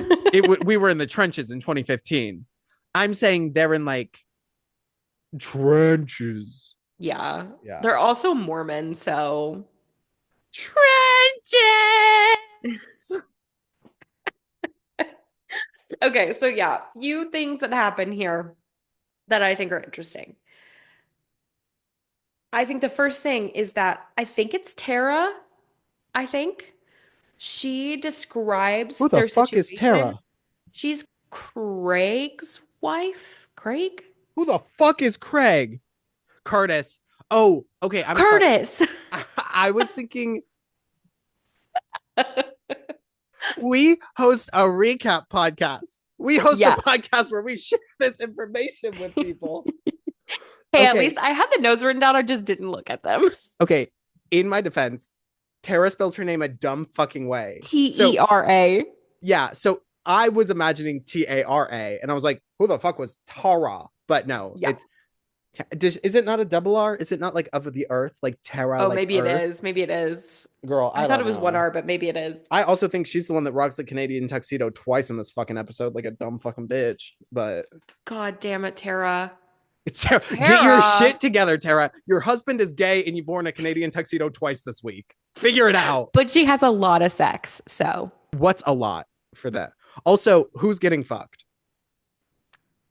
we were in the trenches in 2015. I'm saying they're in like trenches. Yeah. Yeah. They're also Mormon, so Trenches. okay, so yeah, few things that happen here that I think are interesting. I think the first thing is that I think it's Tara, I think. She describes Who the their fuck is situation. Tara? She's Craig's wife. Craig? Who the fuck is Craig? Curtis. Oh, okay. I'm sorry. Curtis. I was thinking we host a recap podcast. We host a Yeah. podcast where we share this information with people. Hey, at Okay. least I had the notes written down. I just didn't look at them. Okay. In my defense, Tara spells her name a dumb fucking way. Tera. Yeah. So I was imagining Tara, and I was like, who the fuck was Tara? But no, Yeah. is it not a double R? Is it not like of the earth, like Terra, Oh, like maybe it Earth? is. Maybe it is. Girl, I I thought don't it was one know. R, but maybe it is. I also think she's the one that rocks the Canadian tuxedo twice in this fucking episode, like a dumb fucking bitch. But God damn it, Tara. get your shit together, Tara. Your husband is gay, and you've worn a Canadian tuxedo twice this week. Figure it out. But she has a lot of sex, so What's a lot for that? Also, who's getting fucked?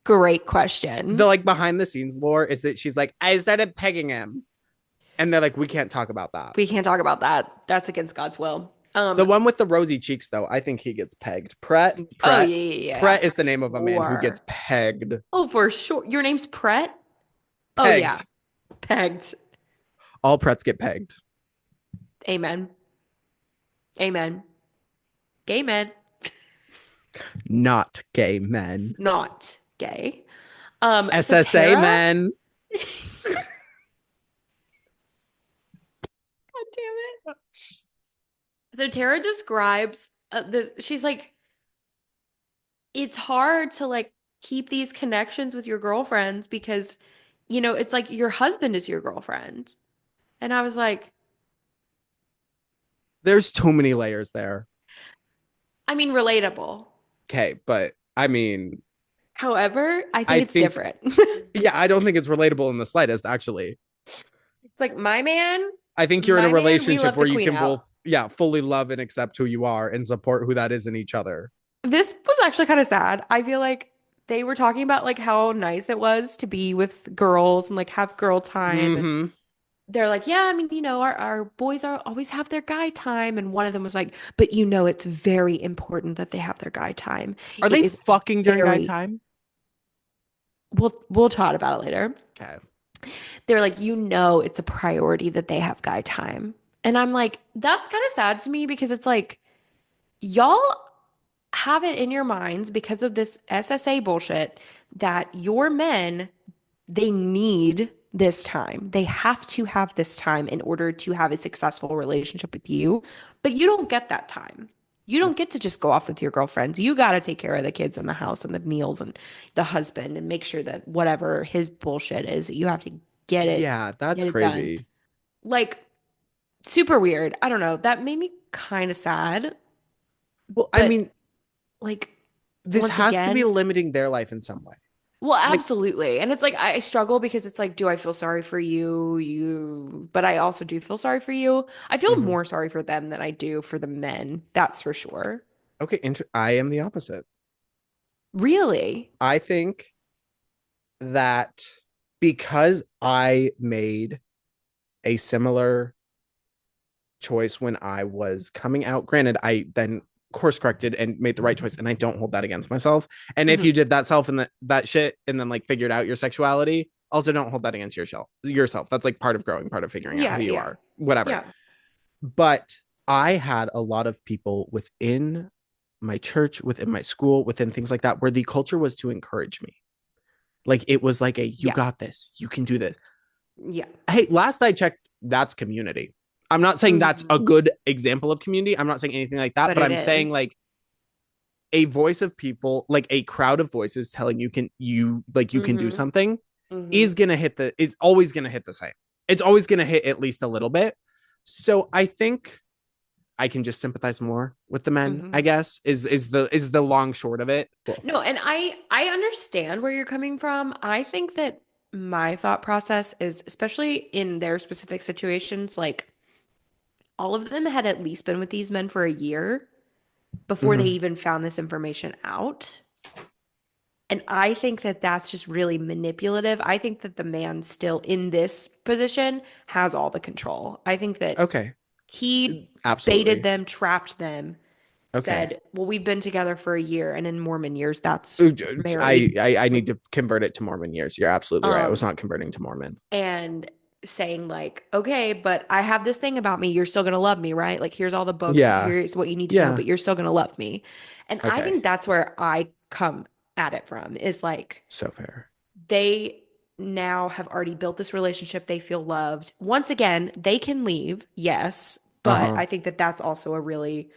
great question. The like behind the scenes lore is that she's like, I started pegging him. And they're like, we can't talk about that. We can't talk about that. That's against God's will. The one with the rosy cheeks, though, I think he gets pegged. Pret. Oh, yeah. Pret is the name of a man who gets pegged. Oh, for sure. Your name's Pret? Pegged. Oh, yeah. Pegged. All Prets get pegged. Amen. Amen. Gay men. Not gay men. Not gay. SSA so Tara, men. God damn it. So Tara describes this. She's like, it's hard to like keep these connections with your girlfriends because, you know, it's like your husband is your girlfriend. And I was like, There's too many layers there. I mean, relatable. Okay, but I mean, However, I think it's different. Yeah, I don't think it's relatable in the slightest, actually. It's like my man. I think you're in a My man, we relationship love to where you queen can out. both, yeah, fully love and accept who you are and support who that is in each other. This was actually kind of sad. I feel like they were talking about like how nice it was to be with girls and like have girl time. And Mm-hmm. they're like, yeah, I mean, you know, our boys are always have their guy time. And one of them was like, but you know, it's very important that they have their guy time. Are It they is fucking during very, guy time? we'll talk about it later. Okay. They're like, you know, it's a priority that they have guy time. And I'm like, that's kind of sad to me because it's like, y'all have it in your minds because of this SSA bullshit that your men, they need this time. They have to have this time in order to have a successful relationship with you, but you don't get that time. You don't get to just go off with your girlfriends. You got to take care of the kids in the house and the meals and the husband and make sure that whatever his bullshit is, you have to get it. Yeah, that's get it done. crazy. Like, super weird. I don't know. That made me kind of sad. Well, I But, mean, like, this once has to be again, limiting their life in some way. well, Like, absolutely. And it's like I struggle because it's like, do I feel sorry for you? But I also do feel sorry for you. I feel mhm. more sorry for them than I do for the men. That's for sure. Okay, I am the opposite. Really? I think that because I made a similar choice when I was coming out, granted, I then course corrected and made the right choice, and I don't hold that against myself. And if Mhm. you did that self and that shit and then like figured out your sexuality, also don't hold that against yourself. That's like part of growing, part of figuring out Yeah, who you yeah. are, whatever. Yeah. But I had a lot of people within my church, within my school, within things like that, where the culture was to encourage me. Like it was like a, you Yeah. got this, you can do this. Yeah. Hey, last I checked, that's community. I'm not saying that's a Mhm. good example of community. I'm not saying anything like that, But but it I'm saying is. like a voice of people, like a crowd of voices telling you can do Mm-hmm. something Mm-hmm. is always gonna hit the same. It's always gonna hit at least a little bit. So I think I can just sympathize more with the men, I Mm-hmm. guess, is the long short of it. Cool. No, and I understand where you're coming from. I think that my thought process is, especially in their specific situations, like all of them had at least been with these men for a year before they Mm-hmm. even found this information out. And I think that that's just really manipulative. I think that the man still in this position has all the control. I think that Okay. he baited Absolutely. them, trapped them, Okay. said, "Well, we've been together for a year," and in Mormon years, that's married. I Like, need to convert it to Mormon years. You're absolutely right. I was um, not converting to Mormon. and saying like, "Okay, but I have this thing about me. You're still gonna love me, right? Like, here's all the books. Yeah. Here's what you need to know, Yeah. but you're still gonna love me." And I Okay. think that's where I come at it from is like So fair. they now have already built this relationship. They feel loved. Once again, they can leave, yes, but Uh-huh. I think that that's also a really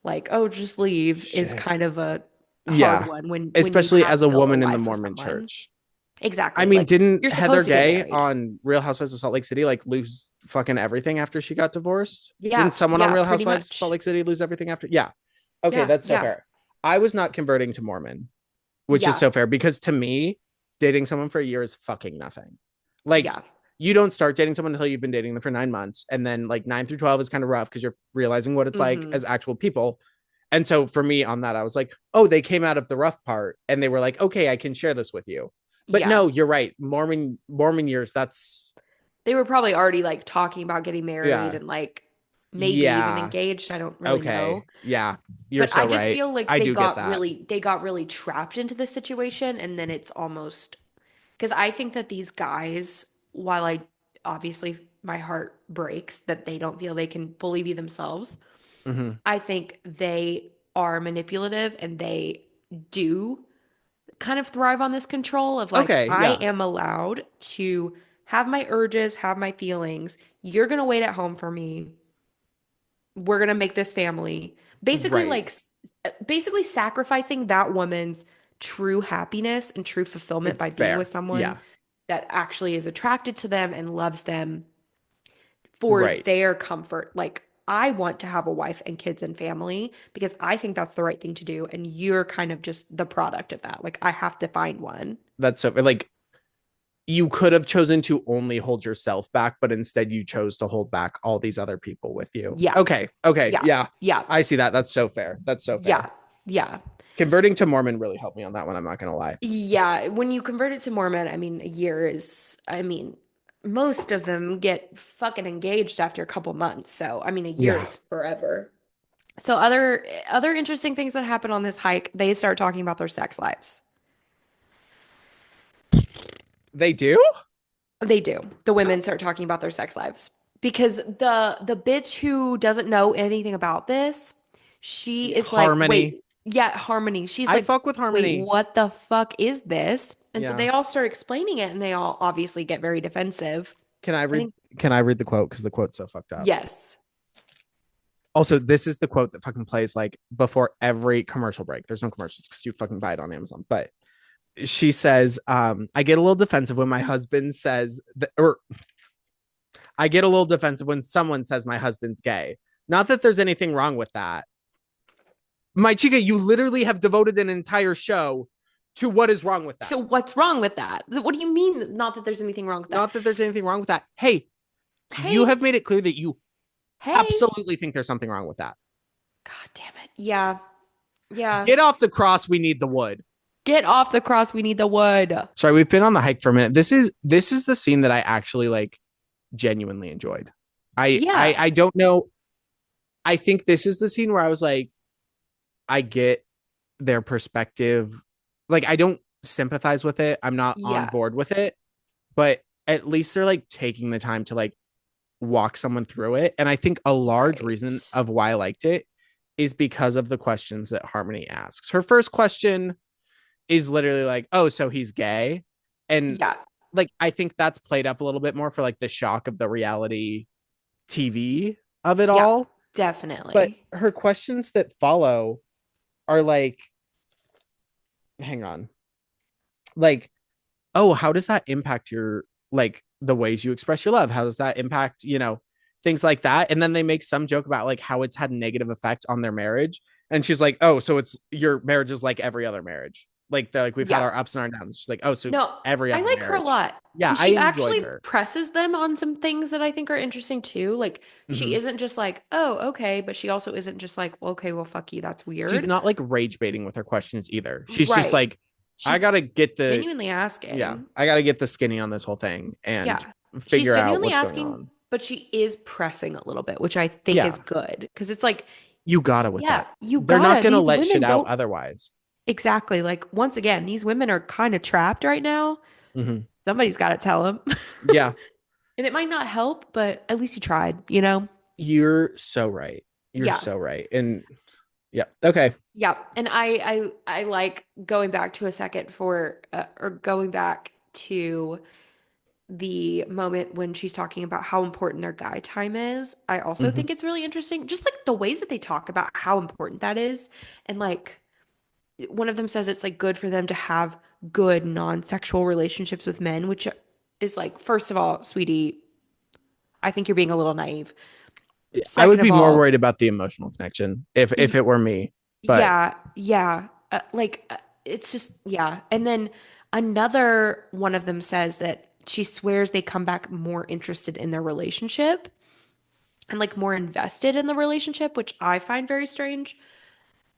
like, oh, just leave is Shit. kind of a hard Yeah. one when you Especially have as a built a woman in the life with Mormon someone. church. I Exactly. mean, Like didn't you're Heather supposed to get Gay married. on Real Housewives of Salt Lake City like lose fucking everything after she got divorced? Didn't Yeah, someone on yeah, Real pretty Housewives of Salt much. Lake City lose everything after? Yeah. Okay, Yeah, that's so yeah, fair. I was not converting to Mormon, which is yeah, so fair because to me, dating someone for a year is fucking nothing. Like, yeah. you don't start dating someone until you've been dating them for 9 months. And then like 9 through 12 is kind of rough because you're realizing what it's like Mm-hmm. as actual people. And so for me on that, I was like, oh, they came out of the rough part and they were like, okay, I can share this with you. But Yeah. no, you're right. Mormon years, that's They were probably already like talking about getting married yeah. and like maybe even Yeah. engaged. I don't really know. Okay. Yeah. You're But I so just right. feel like I do get that. they got really trapped into this situation and then it's almost because I think that these guys, while I obviously my heart breaks that they don't feel they can fully be themselves, Hmm. I think they are manipulative and they do kind of thrive on this control of like, Okay. I Yeah. am allowed to have my urges, have my feelings. You're going to wait at home for me. We're going to make this family. Basically, Right. like, basically sacrificing that woman's true happiness and true fulfillment by being with Fair. someone Yeah. that actually is attracted to them and loves them for Right. their comfort. Like, I want to have a wife and kids and family because I think that's the right thing to do. And you're kind of just the product of that. Like, I have to find one. That's so like you could have chosen to only hold yourself back, but instead you chose to hold back all these other people with you. Yeah. Okay. Okay. Yeah. Yeah. Yeah. I see that. That's so fair. That's so fair. Yeah. Yeah. Converting to Mormon really helped me on that one. I'm not going to lie. Yeah. When you convert it to Mormon, I mean, a year is, I mean, most of them get fucking engaged after a couple months. So, I mean, a year Yeah. is forever. So other interesting things that happen on this hike, they start talking about their sex lives. They do? They do. The women start talking about their sex lives because the bitch who doesn't know anything about this, she is like, Harmony. "Wait, yeah, Harmony." She's I like, fuck with "Wait, Harmony. what the fuck is this?" And so Yeah. they all start explaining it and they all obviously get very defensive. Can I I read think can I read the quote because the quote's so fucked up. yes. Also, this is the quote that fucking plays like before every commercial break. There's no commercials because you fucking buy it on Amazon. But she says, I get a little defensive when my husband says that, or I get a little defensive when someone says my husband's gay. Not that there's anything wrong with that. My chica, you literally have devoted an entire show to what is wrong with that. So what's wrong with that? What do you mean not that there's anything wrong with that? Not that there's anything wrong with that. Hey, you Hey, have made it clear that you hey. absolutely think there's something wrong with that. God damn it. Yeah. Yeah. Get off the cross. We need the wood. Get off the cross. We need the wood. Sorry, we've been on the hike for a minute. This is the scene that I actually like genuinely enjoyed. I Yeah. don't know. I think this is the scene where I was like, I get their perspective. Like, I don't sympathize with it. I'm not on Yeah. board with it, but at least they're like taking the time to like walk someone through it. And I think a large reason Right. of why I liked it is because of the questions that Harmony asks. Her first question is literally like, "Oh, so he's gay?" And Yeah. like I think that's played up a little bit more for like the shock of the reality TV of it Yeah. all. But Definitely. her questions that follow are like, hang on, like, oh, how does that impact your like the ways you express your love? How does that impact, things like that? And then they make some joke about like how it's had a negative effect on their marriage. And she's like, oh, so it's your marriage is like every other marriage. Like we've had Yeah. our ups and our downs. She's like, oh, so No, every I other like her a marriage. lot. Yeah, And I she enjoyed actually her. presses them on some things that I think are interesting too. Like she Hmm. isn't just like, "Oh, okay," but she also isn't just like, well, "Okay, well, fuck you, that's She's weird." not like rage baiting with her questions either. She's just Right. like, I She's gotta get the genuinely yeah, asking. I gotta get the skinny on this whole thing and Yeah. She's figure out genuinely what's going asking, on. but she is pressing a little bit, which I think is Yeah, good because it's like, you gotta with yeah, it. you They're not gotta. gonna These let shit women out don't otherwise. exactly like, once again, these women are kind of trapped right now. Hmm. Somebody's got to tell them. Yeah, And it might not help, but at least you tried, you know? you're so right. You're Yeah. so right. And yeah, okay. Yeah. And I like going back to a second for or going back to the moment when she's talking about how important their guy time is. I also Hmm. think it's really interesting, just like the ways that they talk about how important that is. And like one of them says it's like good for them to have good non-sexual relationships with men, which is like, first of all, sweetie, I think you're being a little naive. I would Second of be more all, worried about the emotional connection if it were me. But yeah, yeah. It's just, yeah. And then another one of them says that she swears they come back more interested in their relationship and like more invested in the relationship, which I find very strange.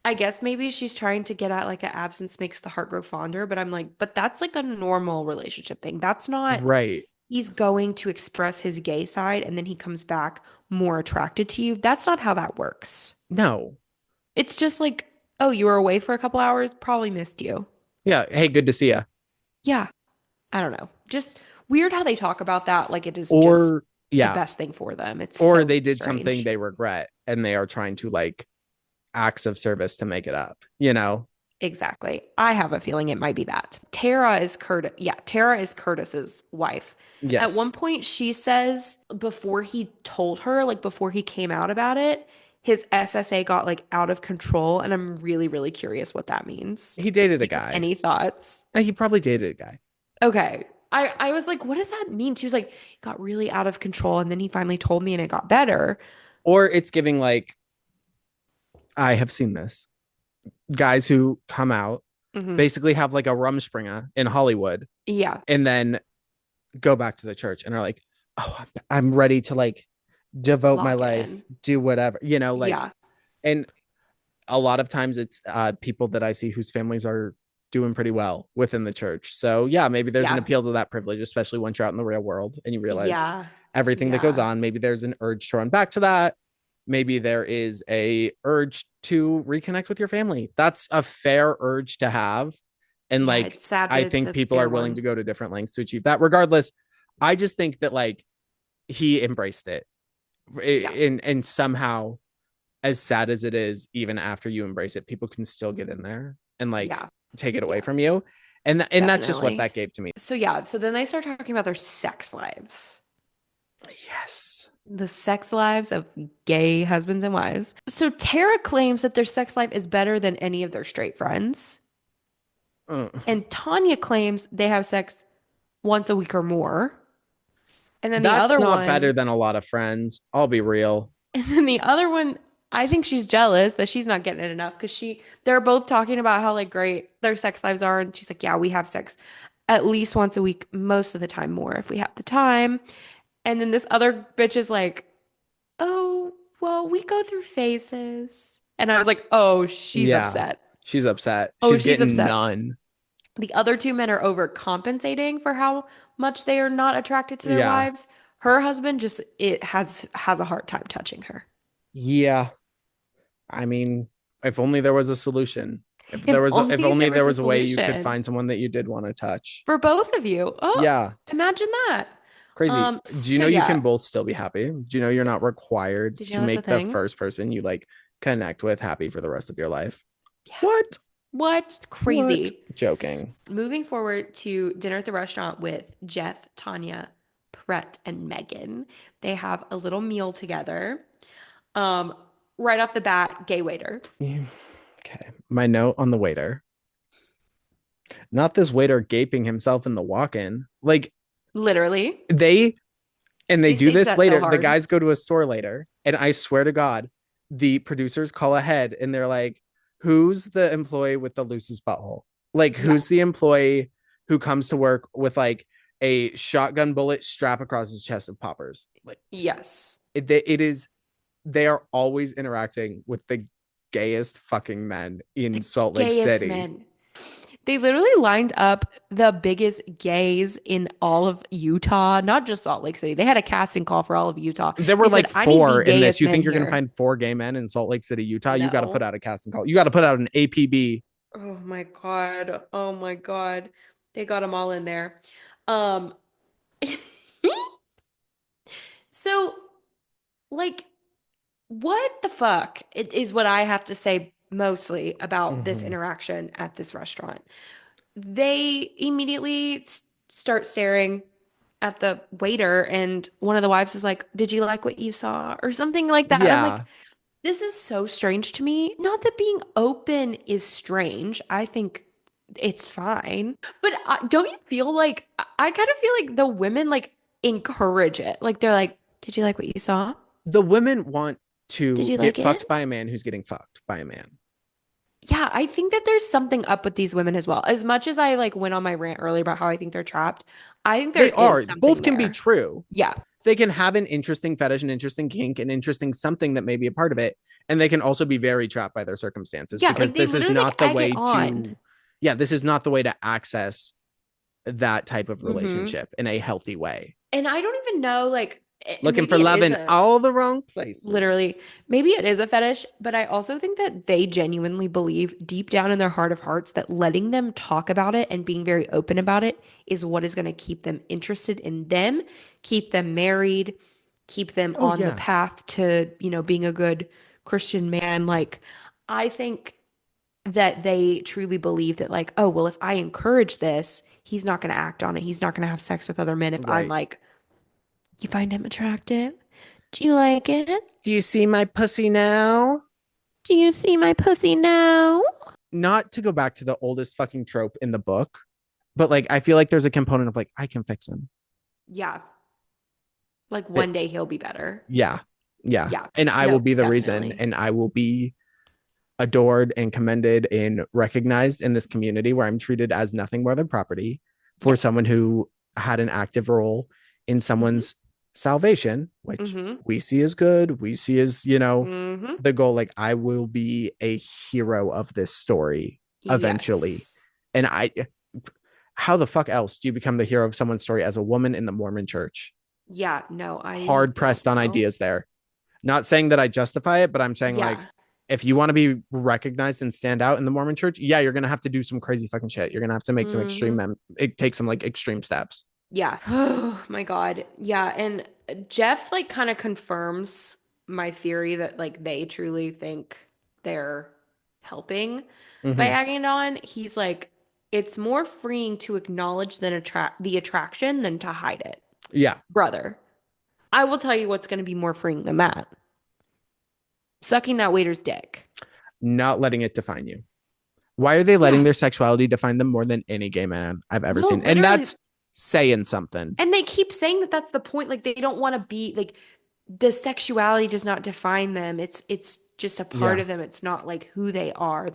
I guess maybe she's trying to get at like a absence makes the heart grow fonder, but I'm like, but that's like a normal relationship thing. That's not, right. he's going to express his gay side and then he comes back more attracted to you. That's not how that works. No. It's just like, oh, you were away for a couple hours, probably missed you. Yeah. Hey, good to see you. Yeah, I don't know. Just weird how they talk about that like it is just Or the yeah. best thing for them. It's Or so they did something strange. they regret and they are trying to like acts of service to make it up? Exactly. I have a feeling it might be that. Tara is Curtis. Yeah, Tara is Curtis's wife. At Yes. one point, she says before he told her, like before he came out about it, his SSA got like out of control. And I'm really, really curious what that means. He dated Do a you have guy. any thoughts? He probably dated a guy. Okay. I was like, what does that mean? She was like, got really out of control. And then he finally told me and it got better. Or it's giving like, I have seen this. Guys who come out Hmm. basically have like a rumspringa in Hollywood Yeah. and then go back to the church and are like, oh, I'm ready to like devote my Lock life, in. do whatever, like, Yeah. and a lot of times it's people that I see whose families are doing pretty well within the church. So yeah, maybe there's an Yeah. appeal to that privilege, especially once you're out in the real world and you realize Yeah. everything that goes Yeah. on. Maybe there's an urge to run back to that. Maybe there is a urge to reconnect with your family. That's a fair urge to have. And Yeah. like, It's sad, but I it's think a people are fair willing to one. go to different lengths to achieve that. Regardless, I just think that like he embraced it Yeah. and somehow as sad as it is, even after you embrace it, people can still get in there and like Yeah. take it away Yeah. from you. And that's just what Definitely. that gave to me. So yeah. So then they start talking about their sex lives. Yes. The sex lives of gay husbands and wives. So Tara claims that their sex life is better than any of their straight friends. Uh, And Tanya claims they have sex once a week or more. And then the that's other not better one, than a lot of friends. I'll be real. and then the other one, I think she's jealous that she's not getting it enough because they're both talking about how like great their sex lives are. And she's like, yeah, we have sex at least once a week, most of the time more if we have the time. And then this other bitch is like, oh, well, we go through phases. And I was like, oh, she's Yeah. upset. She's upset. Oh, She's she's getting upset. none. The other two men are overcompensating for how much they are not attracted to their Yeah. wives. Her husband just it has a hard time touching her. Yeah. I mean, if only there was a solution. If If only only there there was a was a way you could solution find someone that you did want to touch. for both of you. Oh, Yeah. imagine that. Crazy. Do you So know you yeah. can both still be happy? Do you know you're not required Did you to know that's a make the thing? first person you like connect with happy for the rest of your life? Yeah. What? What? What? Crazy. Joking. Moving forward to dinner at the restaurant with Jeff, Tanya, Brett, and Megan. They have a little meal together. Um, right off the bat, gay waiter. Okay. My note on the waiter. Not this waiter gaping himself in the walk-in. Like Literally. they and they They do staged this that so later. The hard. guys go to a store later, and I swear to God, the producers call ahead and they're like, "Who's the employee with the loosest butthole? Like, who's the Yes. employee who comes to work with like a shotgun bullet strap across his chest of poppers? Like, Yes. it is. They are always interacting with the gayest fucking men in The Salt Lake gayest City. men. They literally lined up the biggest gays in all of Utah, not just Salt Lake City. They had a casting call for all of Utah. There were They said, like I need the four in this. gayest You men think you're gonna here. find four gay men in Salt Lake City, Utah? You got to put No. out a casting call. You got to put out an APB. Oh my God. Oh my God. They got them all in there. Um, so like, what the fuck is what I have to say mostly about this Mm-hmm. interaction at this restaurant. They immediately start staring at the waiter, and one of the wives is like, "Did you like what you saw?" or something like that. And I'm like, Yeah, this is so strange to me. Not that being open is strange. I think it's fine. But don't you feel like I kind of feel like the women like encourage it. Like they're like, "Did you like what you saw? the women want Did to you get like it?" fucked by a man who's getting fucked by a man. Yeah, I think that there's something up with these women as well. As much as I like went on my rant earlier about how I think they're trapped, I think there They is are. Both something can be there. true. Yeah. They can have an interesting fetish, an interesting kink, an interesting something that may be a part of it. And they can also be very trapped by their circumstances Yeah, because like they this is literally like not the egg it way on. to, yeah, this is not the way to access that type of Hmm. relationship in a healthy way. And I don't even know, like, Looking for maybe it love is in a all the wrong places. literally, maybe it is a fetish, but I also think that they genuinely believe deep down in their heart of hearts that letting them talk about it and being very open about it is what is going to keep them interested in them, keep them married, keep them Oh, on the yeah. path to, being a good Christian man. Like, I think that they truly believe that, like, oh, well, if I encourage this, he's not going to act on it. He's not going to have sex with other men if I'm Right. like, you find him attractive? Do you like it? Do you see my pussy now? Do you see my pussy now? Not to go back to the oldest fucking trope in the book, but like I feel like there's a component of like I can fix him. Yeah. Like It, one day he'll be better. yeah, yeah, Yeah. and I will No, be the reason, definitely. and I will be adored and commended and recognized in this community where I'm treated as nothing more than property for Yeah. someone who had an active role in Mm-hmm. someone's salvation, which Mm-hmm. we see as good, we see as, Mm-hmm. the goal. Like I will be a hero of this story eventually. Yes. And how the fuck else do you become the hero of someone's story as a woman in the Mormon church? Yeah. No, I Hard don't pressed on know. ideas there. Not saying that I justify it, but I'm saying like Yeah. if you want to be recognized and stand out in the Mormon church, yeah, you're gonna have to do some crazy fucking shit. You're gonna have to make some Mm-hmm. it takes some like extreme steps. Yeah. Oh my God. Yeah. And Jeff like kind of confirms my theory that like they truly think they're helping by Mm-hmm. adding it on. He's like, it's more freeing to acknowledge than attract the attraction than to hide it. Yeah, Brother, I will tell you what's going to be more freeing than that. Sucking that waiter's dick. not letting it define you. Why are they letting Yeah. their sexuality define them more than any gay man I've ever No, seen? And literally. that's saying something. And they keep saying that that's the point. Like they don't want to be like the sexuality does not define them. It's just a part Yeah. of them. It's not like who they are.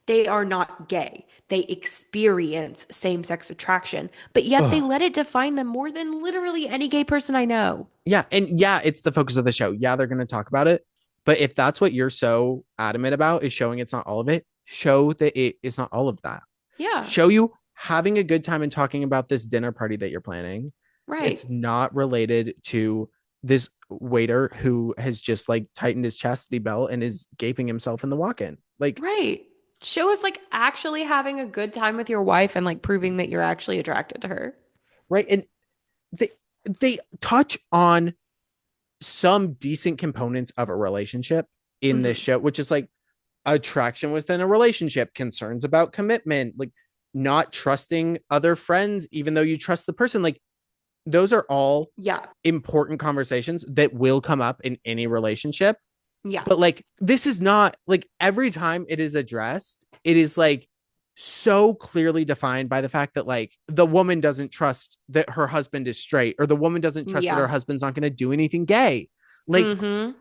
They are not gay. They experience same-sex attraction, but yet they Ugh. let it define them more than literally any gay person I know. Yeah. And yeah, it's the focus of the show. Yeah, they're going to talk about it. But if that's what you're so adamant about, is showing it's not all of it, show that it is not all of that. Yeah, Show you having a good time and talking about this dinner party that you're planning. right. It's not related to this waiter who has just like tightened his chastity belt and is gaping himself in the walk-in. Like, Right. Show us like actually having a good time with your wife and like proving that you're actually attracted to her. right. And they they touch on some decent components of a relationship in this Hmm. show, which is like attraction within a relationship, concerns about commitment, like not trusting other friends, even though you trust the person. Like those are all Yeah. important conversations that will come up in any relationship. Yeah. But like, this is not like every time it is addressed, it is like so clearly defined by the fact that like the woman doesn't trust that her husband is straight, or the woman doesn't trust that her Yeah. husband's not going to do anything gay. Like, Hmm.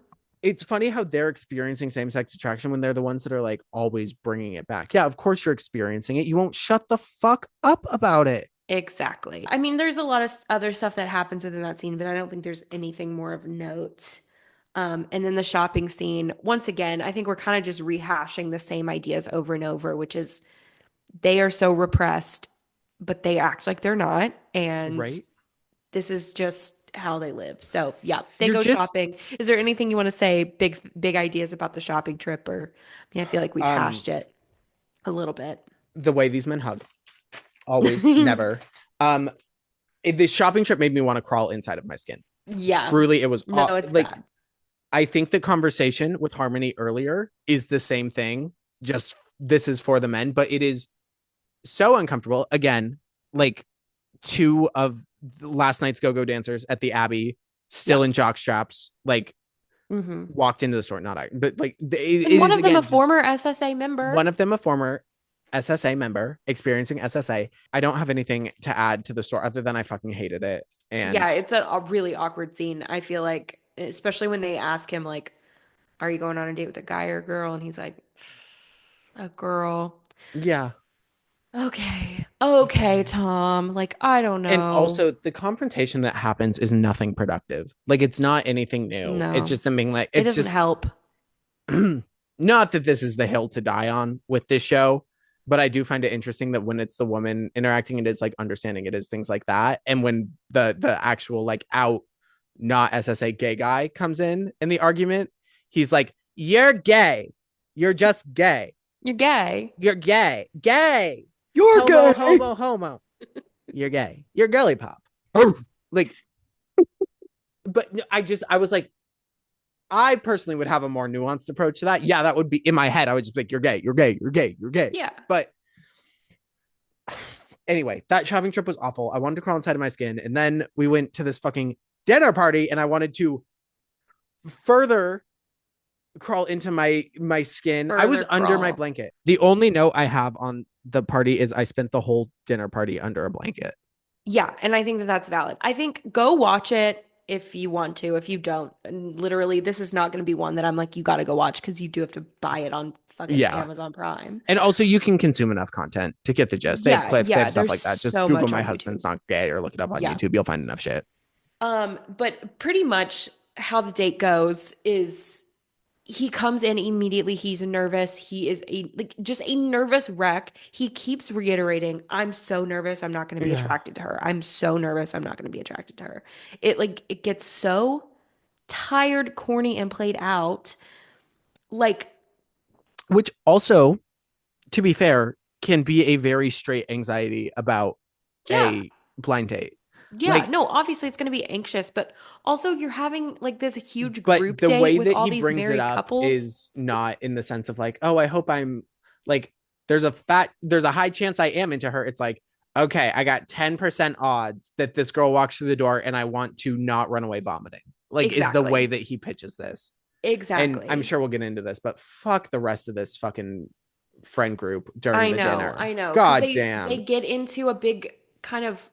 it's funny how they're experiencing same-sex attraction when they're the ones that are like always bringing it back. Yeah, of course you're experiencing it. You won't shut the fuck up about it. Exactly. I mean, there's a lot of other stuff that happens within that scene, but I don't think there's anything more of note. And then the shopping scene, once again, I think we're kind of just rehashing the same ideas over and over, which is they are so repressed, but they act like they're not. And Right? this is just how they live. So yeah, they You're go just shopping. Is there anything you want to say, big ideas about the shopping trip? Or I mean, I feel like we've um hashed it a little bit. the way these men hug. Always, never. Um this shopping trip made me want to crawl inside of my skin. Yeah. Truly, it was No, it's like, bad. I think the conversation with Harmony earlier is the same thing. Just this is for the men, but it is so uncomfortable. Again, like two of last night's go-go dancers at the Abbey, Yeah. still in jock straps, like Hmm. walked into the store. Not I, but like And it one is of them a again just former SSA one member. of them a former SSA member experiencing SSA. I don't have anything to add to the store other than I fucking hated it. Yeah, And it's a really awkward scene. I feel like, especially when they ask him, like, are you going on a date with a guy or a girl? And he's like, a girl. yeah. Okay. Okay, Okay. Tom. Like, I don't And know. also the confrontation that happens is nothing productive. Like it's not anything new. It's No, just them being like, it it's doesn't just help. not that this is the hill to die on with this show, but I do find it interesting that when it's the woman interacting, it is like understanding it is things like that. And when the actual like out not SSA gay guy comes in the argument, he's like, "You're gay. You're just gay. You're gay. You're gay. Gay. You're Homo, gay. homo, homo. You're gay. You're girly pop." Like, but I was like, I personally would have a more nuanced approach to that. Yeah, that would be in my head. I would just be like, "You're gay. You're gay. You're gay. You're gay." Yeah. But anyway, that shopping trip was awful. I wanted to crawl inside of my skin. And then we went to this fucking dinner party and I wanted to further crawl into my skin. I was Further under my crawl. blanket. The only note I have on the party is I spent the whole dinner party under a blanket. Yeah, and I think that that's valid. I think go watch it if you want to. If you don't, and literally, this is not going to be one that I'm like, you got to go watch because you do have to buy it on fucking Yeah. Amazon Prime. And also you can consume enough content to get the gist. They have Yeah, clips, they yeah, have stuff there's like that. Just so Google much my on husband's YouTube. not gay or look it up on Yeah. YouTube. You'll find enough shit. But pretty much how the date goes is he comes in immediately. He's nervous. He is a like just a nervous wreck. He keeps reiterating, "I'm so nervous. I'm not going to be Yeah. attracted to her. I'm so nervous. I'm not going to be attracted to her." It gets so tired, corny, and played out. Like, Which also, to be fair, can be a very straight anxiety about yeah, a blind date. yeah. Like, No, obviously it's going to be anxious, but also you're having like this huge but group the date way with that all he these brings it married up couples. is not in the sense of like, oh, I hope I'm like, there's a high chance I am into her. It's like, okay, I got 10% odds that this girl walks through the door and I want to not run away vomiting. Like, is the way Exactly. that he pitches this. And I'm Exactly. sure we'll get into this, but fuck the rest of this fucking friend group during I the know, dinner. I know. Because God they damn. get into a big kind of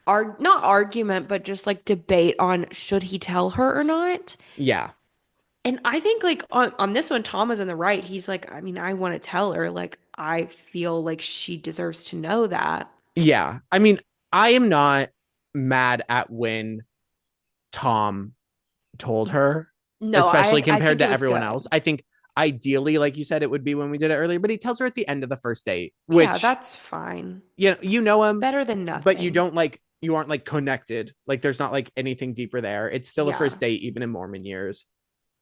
not argument, but just like debate on should he tell her or not. Yeah. And I think like on this one, Tom is in the right. He's like, I mean, I want to tell her. Like, I feel like she deserves to know that. Yeah. I mean, I am not mad at when Tom told her, No, especially I compared think it to was everyone else. good. I think ideally, like you said, it would be when we did it earlier, but he tells her at the end of the first date, Yeah, which that's fine. you know him, Better than but nothing. you aren't like connected. Like there's not like anything deeper there. It's still a Yeah. first date, even in Mormon years.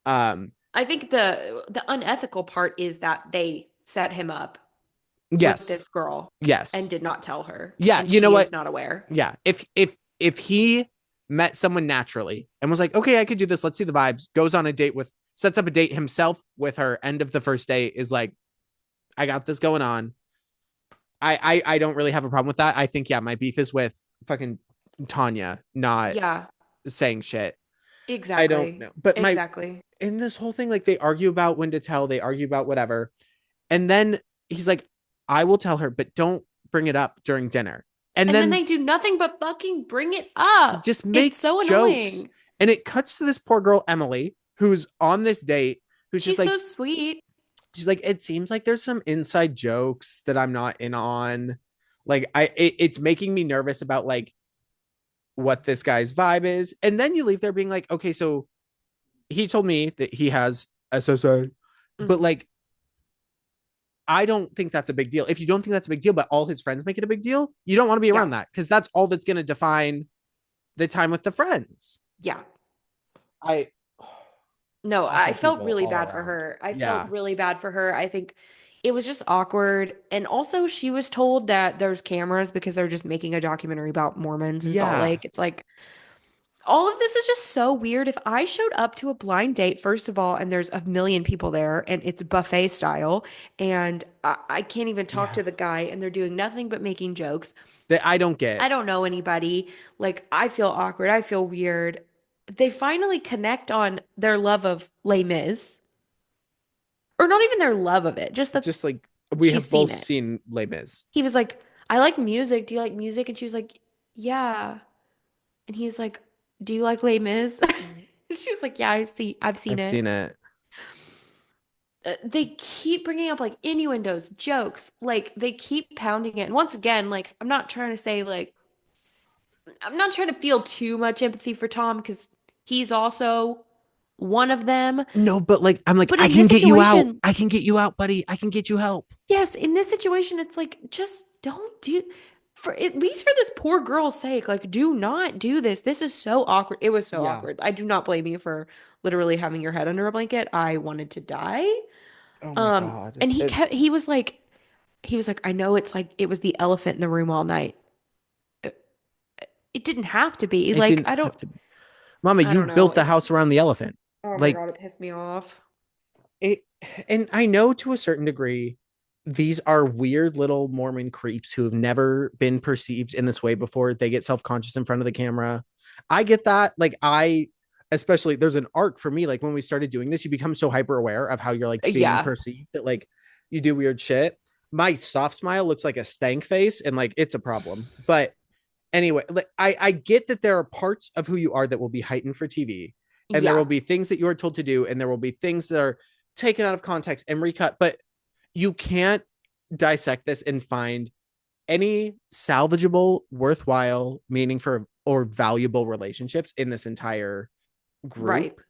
Um, I think the unethical part is that they set him up with yes, this girl and yes, did not tell her, yeah. and You know she is what? not aware. Yeah. If if he met someone naturally and was like, okay, I could do this. Let's see the vibes. Goes on a date with, sets up a date himself with her. End of the first date is like, I got this going on. I don't really have a problem with that. I think yeah, my beef is with fucking Tanya not Yeah, saying shit. I don't exactly. know, but my Exactly. in this whole thing, like they argue about when to tell, they argue about whatever, and then he's like, I will tell her, but don't bring it up during dinner. And And then then they do nothing but fucking bring it up. just It's make so jokes. annoying. And it cuts to this poor girl, Emily, who's on this date, who's just She's so like, sweet. she's like, it seems like there's some inside jokes that I'm not in on. Like, it's making me nervous about like what this guy's vibe is. And then you leave there being like, okay, so he told me that he has SSA, but Mhm. like, I don't think that's a big deal. If you don't think that's a big deal, but all his friends make it a big deal, you don't want to be Yeah. around that because that's all that's going to define the time with the friends. Yeah. I No, I awful felt people really all bad for around. her. I felt Yeah. really bad for her. I think it was just awkward. And also, she was told that there's cameras because they're just making a documentary about Mormons in Salt Yeah. Lake. It's like, all of this is just so weird. If I showed up to a blind date, first of all, and there's a million people there and it's buffet style, and I can't even talk Yeah. to the guy and they're doing nothing but making jokes. That I don't I get. don't know anybody. Like, I feel awkward. I feel weird. They finally connect on their love of Les Mis, or not even their love of it, just that Just like we she's have seen both it. seen Les Mis. He was like, I like music. Do you like music? And she was like, yeah. And he was like, do you like Les Mis? And she was like, yeah, I've seen I've it. seen it. They keep bringing up like innuendos, jokes, like they keep pounding it. And once again, like I'm not trying to say like I'm not trying to feel too much empathy for Tom because he's also one of them. No, but like I'm like But I in can this get you out. situation, I can get you out, buddy. I can get you help. yes, in this situation, it's like just don't do for at least for this poor girl's sake, like do not do this. This is so awkward. It was so Yeah. awkward. I do not blame you for literally having your head under a blanket. I wanted to die. Oh my god. And he was like, I know it's like it was the elephant in the room all night. It didn't have to be. It Like, didn't have to be. Mama, I you don't know. built the house around the elephant. Oh my Like God, it pissed me off. it, and I know to a certain degree, these are weird little Mormon creeps who have never been perceived in this way before. They get self-conscious in front of the camera. I get that. Like especially there's an arc for me. Like when we started doing this, you become so hyper aware of how you're like being Yeah, perceived that like you do weird shit. My soft smile looks like a stank face, and like it's a problem. But anyway, like I get that there are parts of who you are that will be heightened for TV, and there will yeah, be things that you are told to do, and there will be things that are taken out of context and recut. But you can't dissect this and find any salvageable, worthwhile, meaningful, or valuable relationships in this entire right. group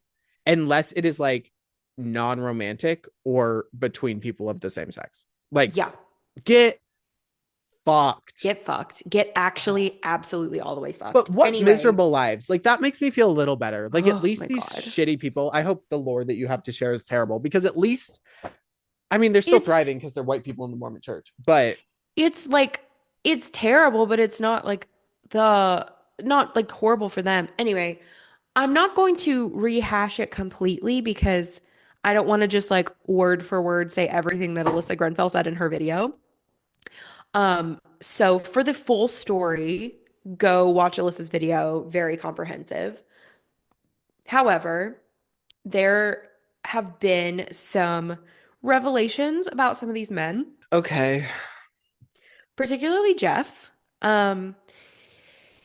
unless it is like non-romantic or between people of the same sex. Like, Yeah. get fucked. Get fucked. Get actually absolutely all the way fucked. But what Anyway, miserable lives. Like that makes me feel a little better. Like at oh least my these God. shitty people, I hope the lore that you have to share is terrible because at least I mean they're still It's thriving because they're white people in the Mormon church. But it's like it's terrible, but it's not like the not like horrible for them. Anyway, I'm not going to rehash it completely because I don't want to just like word for word say everything that Alyssa Grenfell said in her video. So for the full story, go watch Alyssa's video, very comprehensive. However, there have been some revelations about some of these men, okay. particularly Jeff. Um,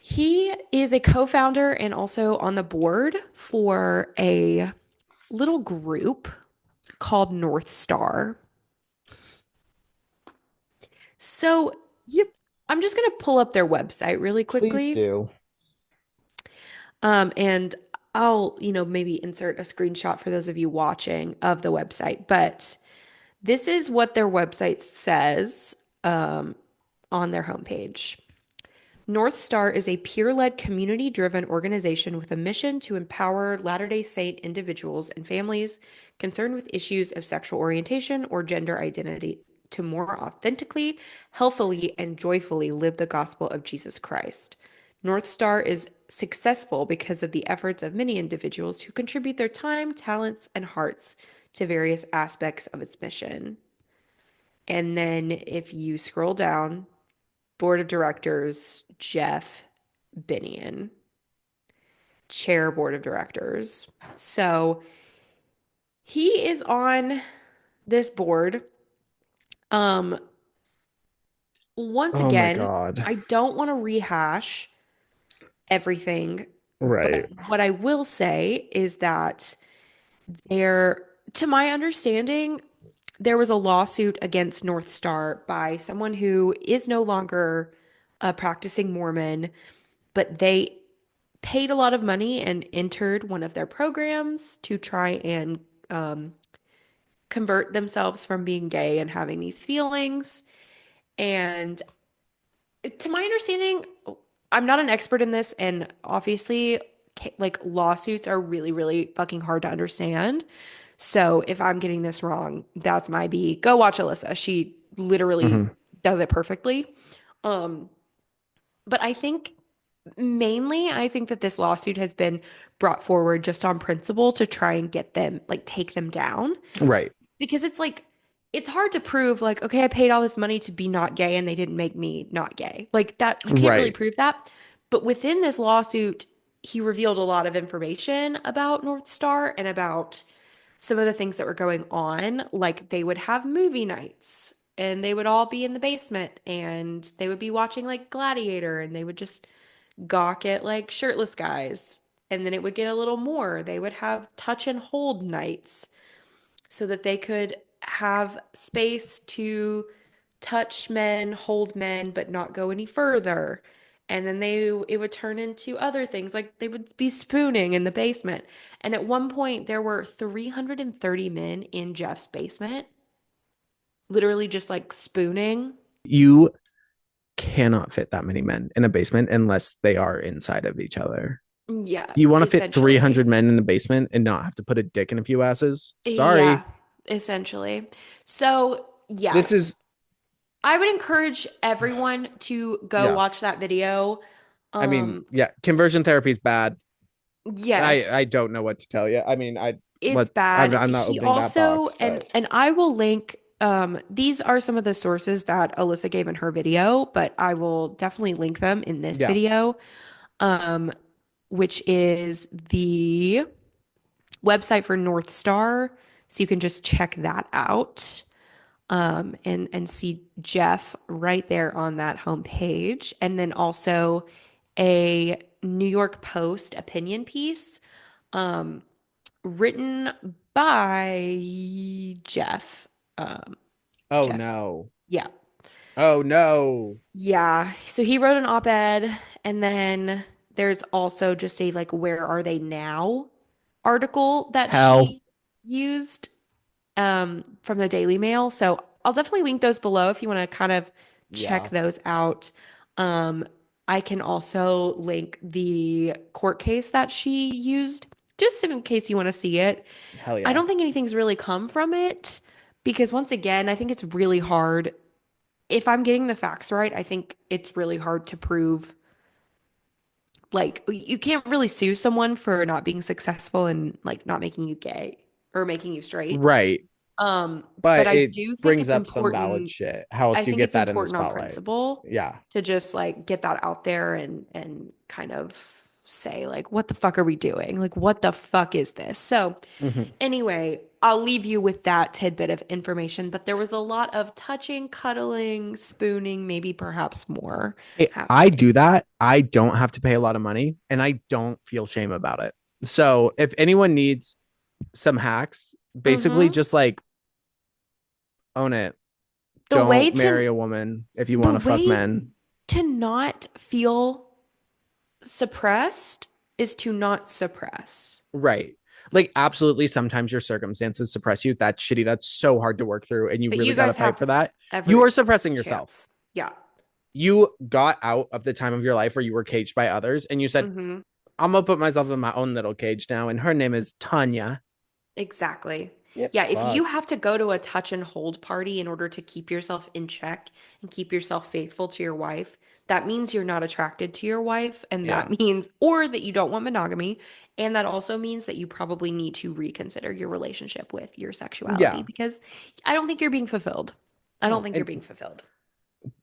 he is a co-founder and also on the board for a little group called North Star. So Yep. I'm just going to pull up their website really Please quickly. do. And I'll, maybe insert a screenshot for those of you watching of the website. But this is what their website says on their homepage. North Star is a peer-led, community-driven organization with a mission to empower Latter-day Saint individuals and families concerned with issues of sexual orientation or gender identity to more authentically, healthily, and joyfully live the gospel of Jesus Christ. North Star is successful because of the efforts of many individuals who contribute their time, talents, and hearts to various aspects of its mission. And then if you scroll down, board of directors, Jeff Binion, chair board of directors. So he is on this board. Um, Once Oh my again, God. I don't want to rehash everything, but Right. what I will say is that there, to my understanding, there was a lawsuit against North Star by someone who is no longer a practicing Mormon, but they paid a lot of money and entered one of their programs to try and um, convert themselves from being gay and having these feelings. And to my understanding, I'm not an expert in this, and obviously, like lawsuits are really, really fucking hard to understand. So if I'm getting this wrong, that's my B. Go watch Alyssa. She literally Hmm. does it perfectly. Um, but I think that this lawsuit has been brought forward just on principle to try and get them, like, take them down Right. because it's like it's hard to prove like okay I paid all this money to be not gay and they didn't make me not gay like that you can't really Right. prove that but within this lawsuit he revealed a lot of information about North Star and about some of the things that were going on like they would have movie nights and they would all be in the basement and they would be watching like Gladiator and they would just gawk at like shirtless guys and then it would get a little more they would have touch and hold nights so that they could have space to touch men, hold men, but not go any further. And then it would turn into other things like they would be spooning in the basement. And at one point there were 330 men in Jeff's basement, literally just like spooning. You cannot fit that many men in a basement unless they are inside of each other. Yeah, You want to fit essentially. 300 men in a basement and not have to put a dick in a few asses? Yeah, Sorry. essentially. So, yeah, This is, I would encourage everyone to go yeah. watch that video. I mean, Um, yeah, conversion therapy is bad. I yes, don't know what to tell you. I mean, it's bad. I'm not He opening that also box, but and I will link these are some of the sources that Alyssa gave in her video, but I will definitely link them in this yeah, video. Um, which is the website for North Star. So you can just check that out. And see Jeff right there on that homepage. And then also a New York Post opinion piece written by Jeff. Um, oh Jeff, no. yeah. Oh no. Yeah. So he wrote an op-ed, and then there's also just a like, where are they now article that Hell. she used from the Daily Mail. So I'll definitely link those below if you want to kind of check Yeah. those out. Um, I can also link the court case that she used just in case you want to see it. Hell I yeah. don't think anything's really come from it because once again, I think it's really hard. If I'm getting the facts right, I think it's really hard to prove. Like, you can't really sue someone for not being successful and like not making you gay or making you straight. Right. But But I it do think brings it's up some valid important. shit. How else I do you think get it's that in the important on spotlight? principle Yeah. to just like get that out there and kind of say like, what the fuck are we doing? Like, what the fuck is this? So Hmm. anyway, I'll leave you with that tidbit of information. But there was a lot of touching, cuddling, spooning, maybe perhaps more Hey, I happening. do that. I don't have to pay a lot of money and I don't feel shame about it. So if anyone needs some hacks, basically Mm-hmm. just like own it. The way Don't to marry a woman if you the want to fuck way men. to not feel suppressed is to not suppress. Right. Like absolutely sometimes your circumstances suppress you. That's shitty. That's so hard to work through and you But really you got to guys fight have for that. You every are suppressing yourself. chance. Yeah. You got out of the time of your life where you were caged by others and you said, Mm-hmm. I'm gonna put myself in my own little cage now, and her name is Tanya. Exactly. Get Yeah, if you fucked. have to go to a touch and hold party in order to keep yourself in check and keep yourself faithful to your wife, that means you're not attracted to your wife, and Yeah. that means, or that you don't want monogamy. And that also means that you probably need to reconsider your relationship with your sexuality Yeah. because I don't think you're being fulfilled. I don't No. think you're And being fulfilled.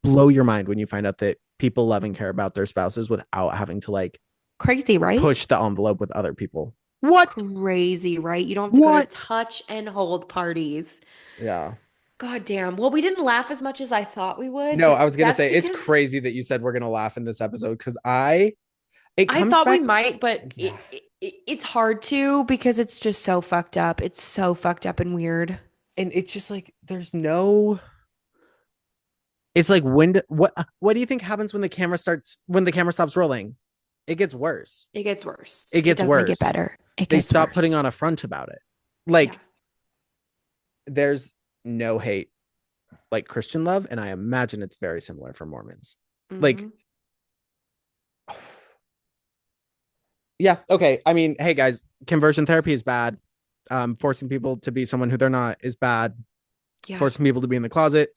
blow your mind when you find out that people love and care about their spouses without having to like Crazy, right? push the envelope with other people. What? Crazy, right? You don't have to go to What? touch and hold parties. Yeah. God damn. Well, we didn't laugh as much as I thought we would, No, but I was gonna that's say it's because crazy that you said we're gonna laugh in this episode because I it I comes thought we back. might, but Yeah. it's hard to because it's just so fucked up. It's so fucked up and weird. And it's just like there's no it's like what do you think happens when the camera stops rolling? It gets worse. It gets worse. It It gets doesn't get worse. better. It They gets stop putting worse. on a front about it. Yeah. Like there's no hate like Christian love, and I imagine it's very similar for Mormons. Like, Hmm. yeah, okay. I mean, hey guys, conversion therapy is bad. Forcing people to be someone who they're not is bad. Yeah. Forcing people to be in the closet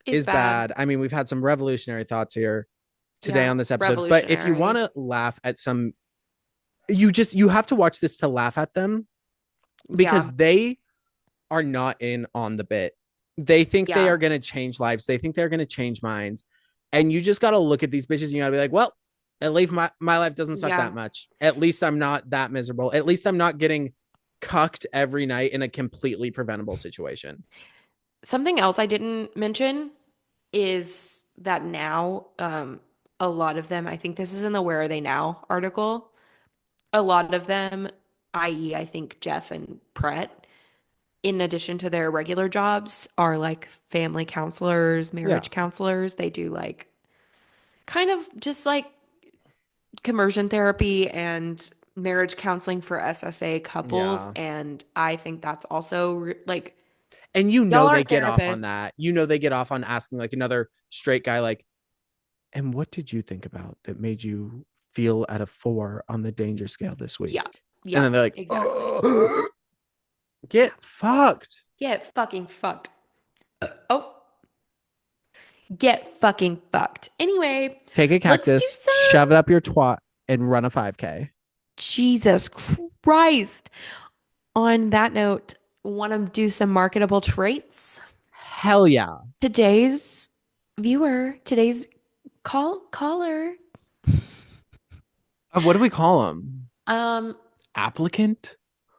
Is is bad. bad. I mean, we've had some revolutionary thoughts here today Yeah. on this episode, but if you want Revolutionary. to laugh at some, you have to watch this to laugh at them because Yeah. they are not in on the bit. They think they Yeah. are going to change lives. They think they're going to change minds. And you just got to look at these bitches and you got to be like, well, at least my life doesn't suck that Yeah. much. At least I'm not that miserable. At least I'm not getting cucked every night in a completely preventable situation. Something else I didn't mention is that now, a lot of them, I think this is in the Where Are They Now article, a lot of them, i.e., I think Jeff and Brett, in addition to their regular jobs, are like family counselors, Yeah. marriage counselors. They do like kind of just like conversion therapy and marriage counseling for SSA couples. Yeah. And I think that's also like, And y'all they aren't get off on therapists. that. They get off on asking like another straight guy, like, and what did you think about that made you feel at a 4 on the danger scale this Yeah. week? And Yeah. then they're like, Exactly. Yeah. get fucked. Get fucking fucked. Oh, get fucking fucked. Anyway, Take a let's do cactus, shove it some up your twat, and run a 5K. Jesus Christ. On that note, want to do some marketable traits? Hell yeah. Today's today's caller, What do we call them? um, Applicant?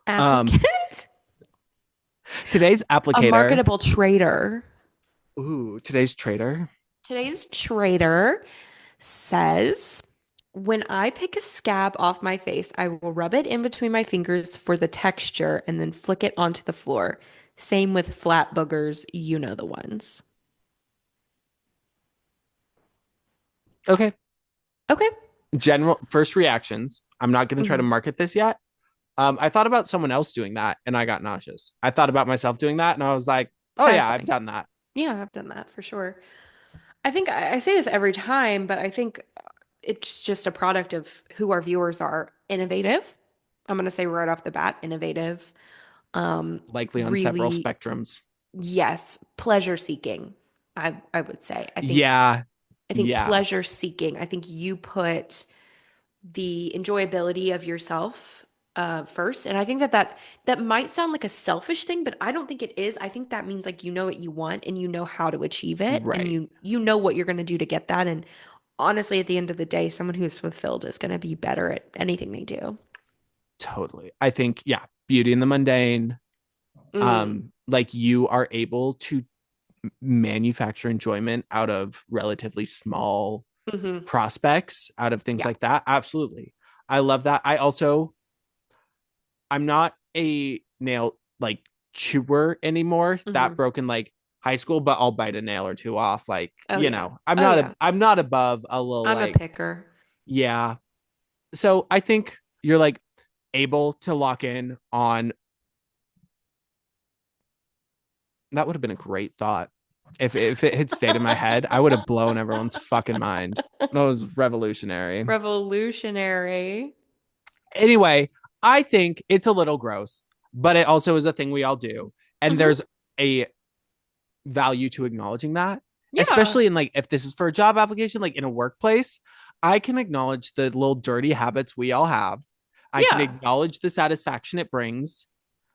Um, applicant, today's a applicator. marketable trader. Ooh, today's trader. Today's trader says, when I pick a scab off my face, I will rub it in between my fingers for the texture and then flick it onto the floor. Same with flat boogers, you know the ones. Okay. Okay. General first reactions. I'm not going to try to Mhm. market this yet. I thought about someone else doing that and I got nauseous. I thought about myself doing that and I was like, oh yeah, I've Satisfying. done that. Yeah, I've done that for sure. I think I say this every time, but I think it's just a product of who our viewers are. Innovative. I'm going to say right off the bat, innovative. Likely on several Really, spectrums. yes, pleasure seeking. I would say. Yeah. I think Yeah. pleasure seeking. I think you put the enjoyability of yourself first, and I think that might sound like a selfish thing, but I don't think it is. I think that means like you know what you want and you know how to achieve it, and Right. you know what you're going to do to get that. And honestly, at the end of the day, someone who's fulfilled is going to be better at anything they do. Totally. I think, yeah, beauty in the mundane. Mm, Like you are able to manufacture enjoyment out of relatively small hmm. prospects, out of things Yeah. like that. Absolutely. I love that. I'm not a nail like chewer anymore. That Hmm. broke in like high school, but I'll bite a nail or two off. Like, Oh yeah. Oh yeah. I'm not above a little I'm a like, picker. yeah. So I think you're like able to lock in on that would have been a great thought. If it had stayed in my head, I would have blown everyone's fucking mind. That was revolutionary. Revolutionary. Anyway, I think it's a little gross, but it also is a thing we all do. And Hmm. there's a value to acknowledging that. Yeah. especially in like if this is for a job application, like in a workplace, I can acknowledge the little dirty habits we all have. I can Yeah. acknowledge the satisfaction it brings,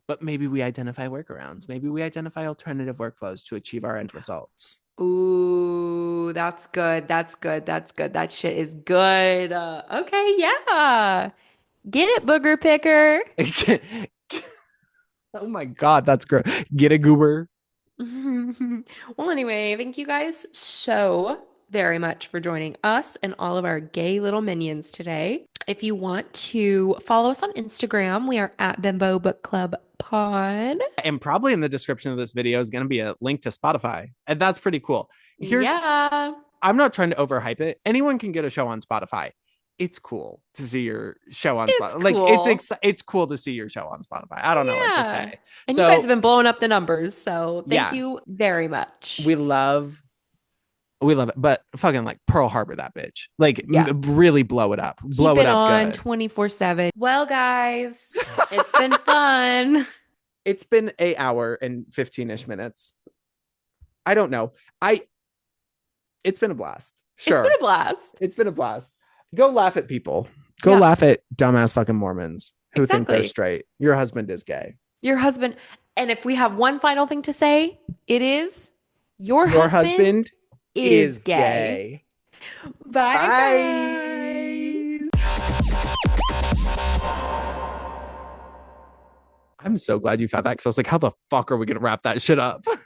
but maybe we identify workarounds. Maybe we identify alternative workflows to achieve our end results. Ooh, that's good. That's good. That's good. That shit is good. Okay, yeah. Get it, booger picker. Oh my God, that's great. Get a goober. Well, anyway, thank you guys so very much for joining us and all of our gay little minions today. If you want to follow us on Instagram, we are at Bimbo Book Club Pod. And probably in the description of this video is going to be a link to Spotify. And that's pretty cool. Here's, Yeah, I'm not trying to overhype it. Anyone can get a show on Spotify. It's cool to see your show on it's Spotify. Like cool. it's cool to see your show on Spotify. I don't know what to Yeah. say. And you guys So have been blowing up the numbers, so thank yeah, you very much. we love it, but fucking like Pearl Harbor that bitch. Like Yeah. really blow Keep it it up on good. 24/7. Well, guys, it's been fun. It's been 8 hours and 15-ish minutes. I don't know. I It's been a blast. It's been Sure. a blast. It's been a blast. Go laugh at people. Go Yeah, laugh at dumbass fucking Mormons who think they're exactly. straight. Your husband is gay. Your husband. And if we have one final thing to say, it is your Your husband husband is is gay. gay. Bye, guys. Bye. I'm so glad you found that because I was like, how the fuck are we going to wrap that shit up?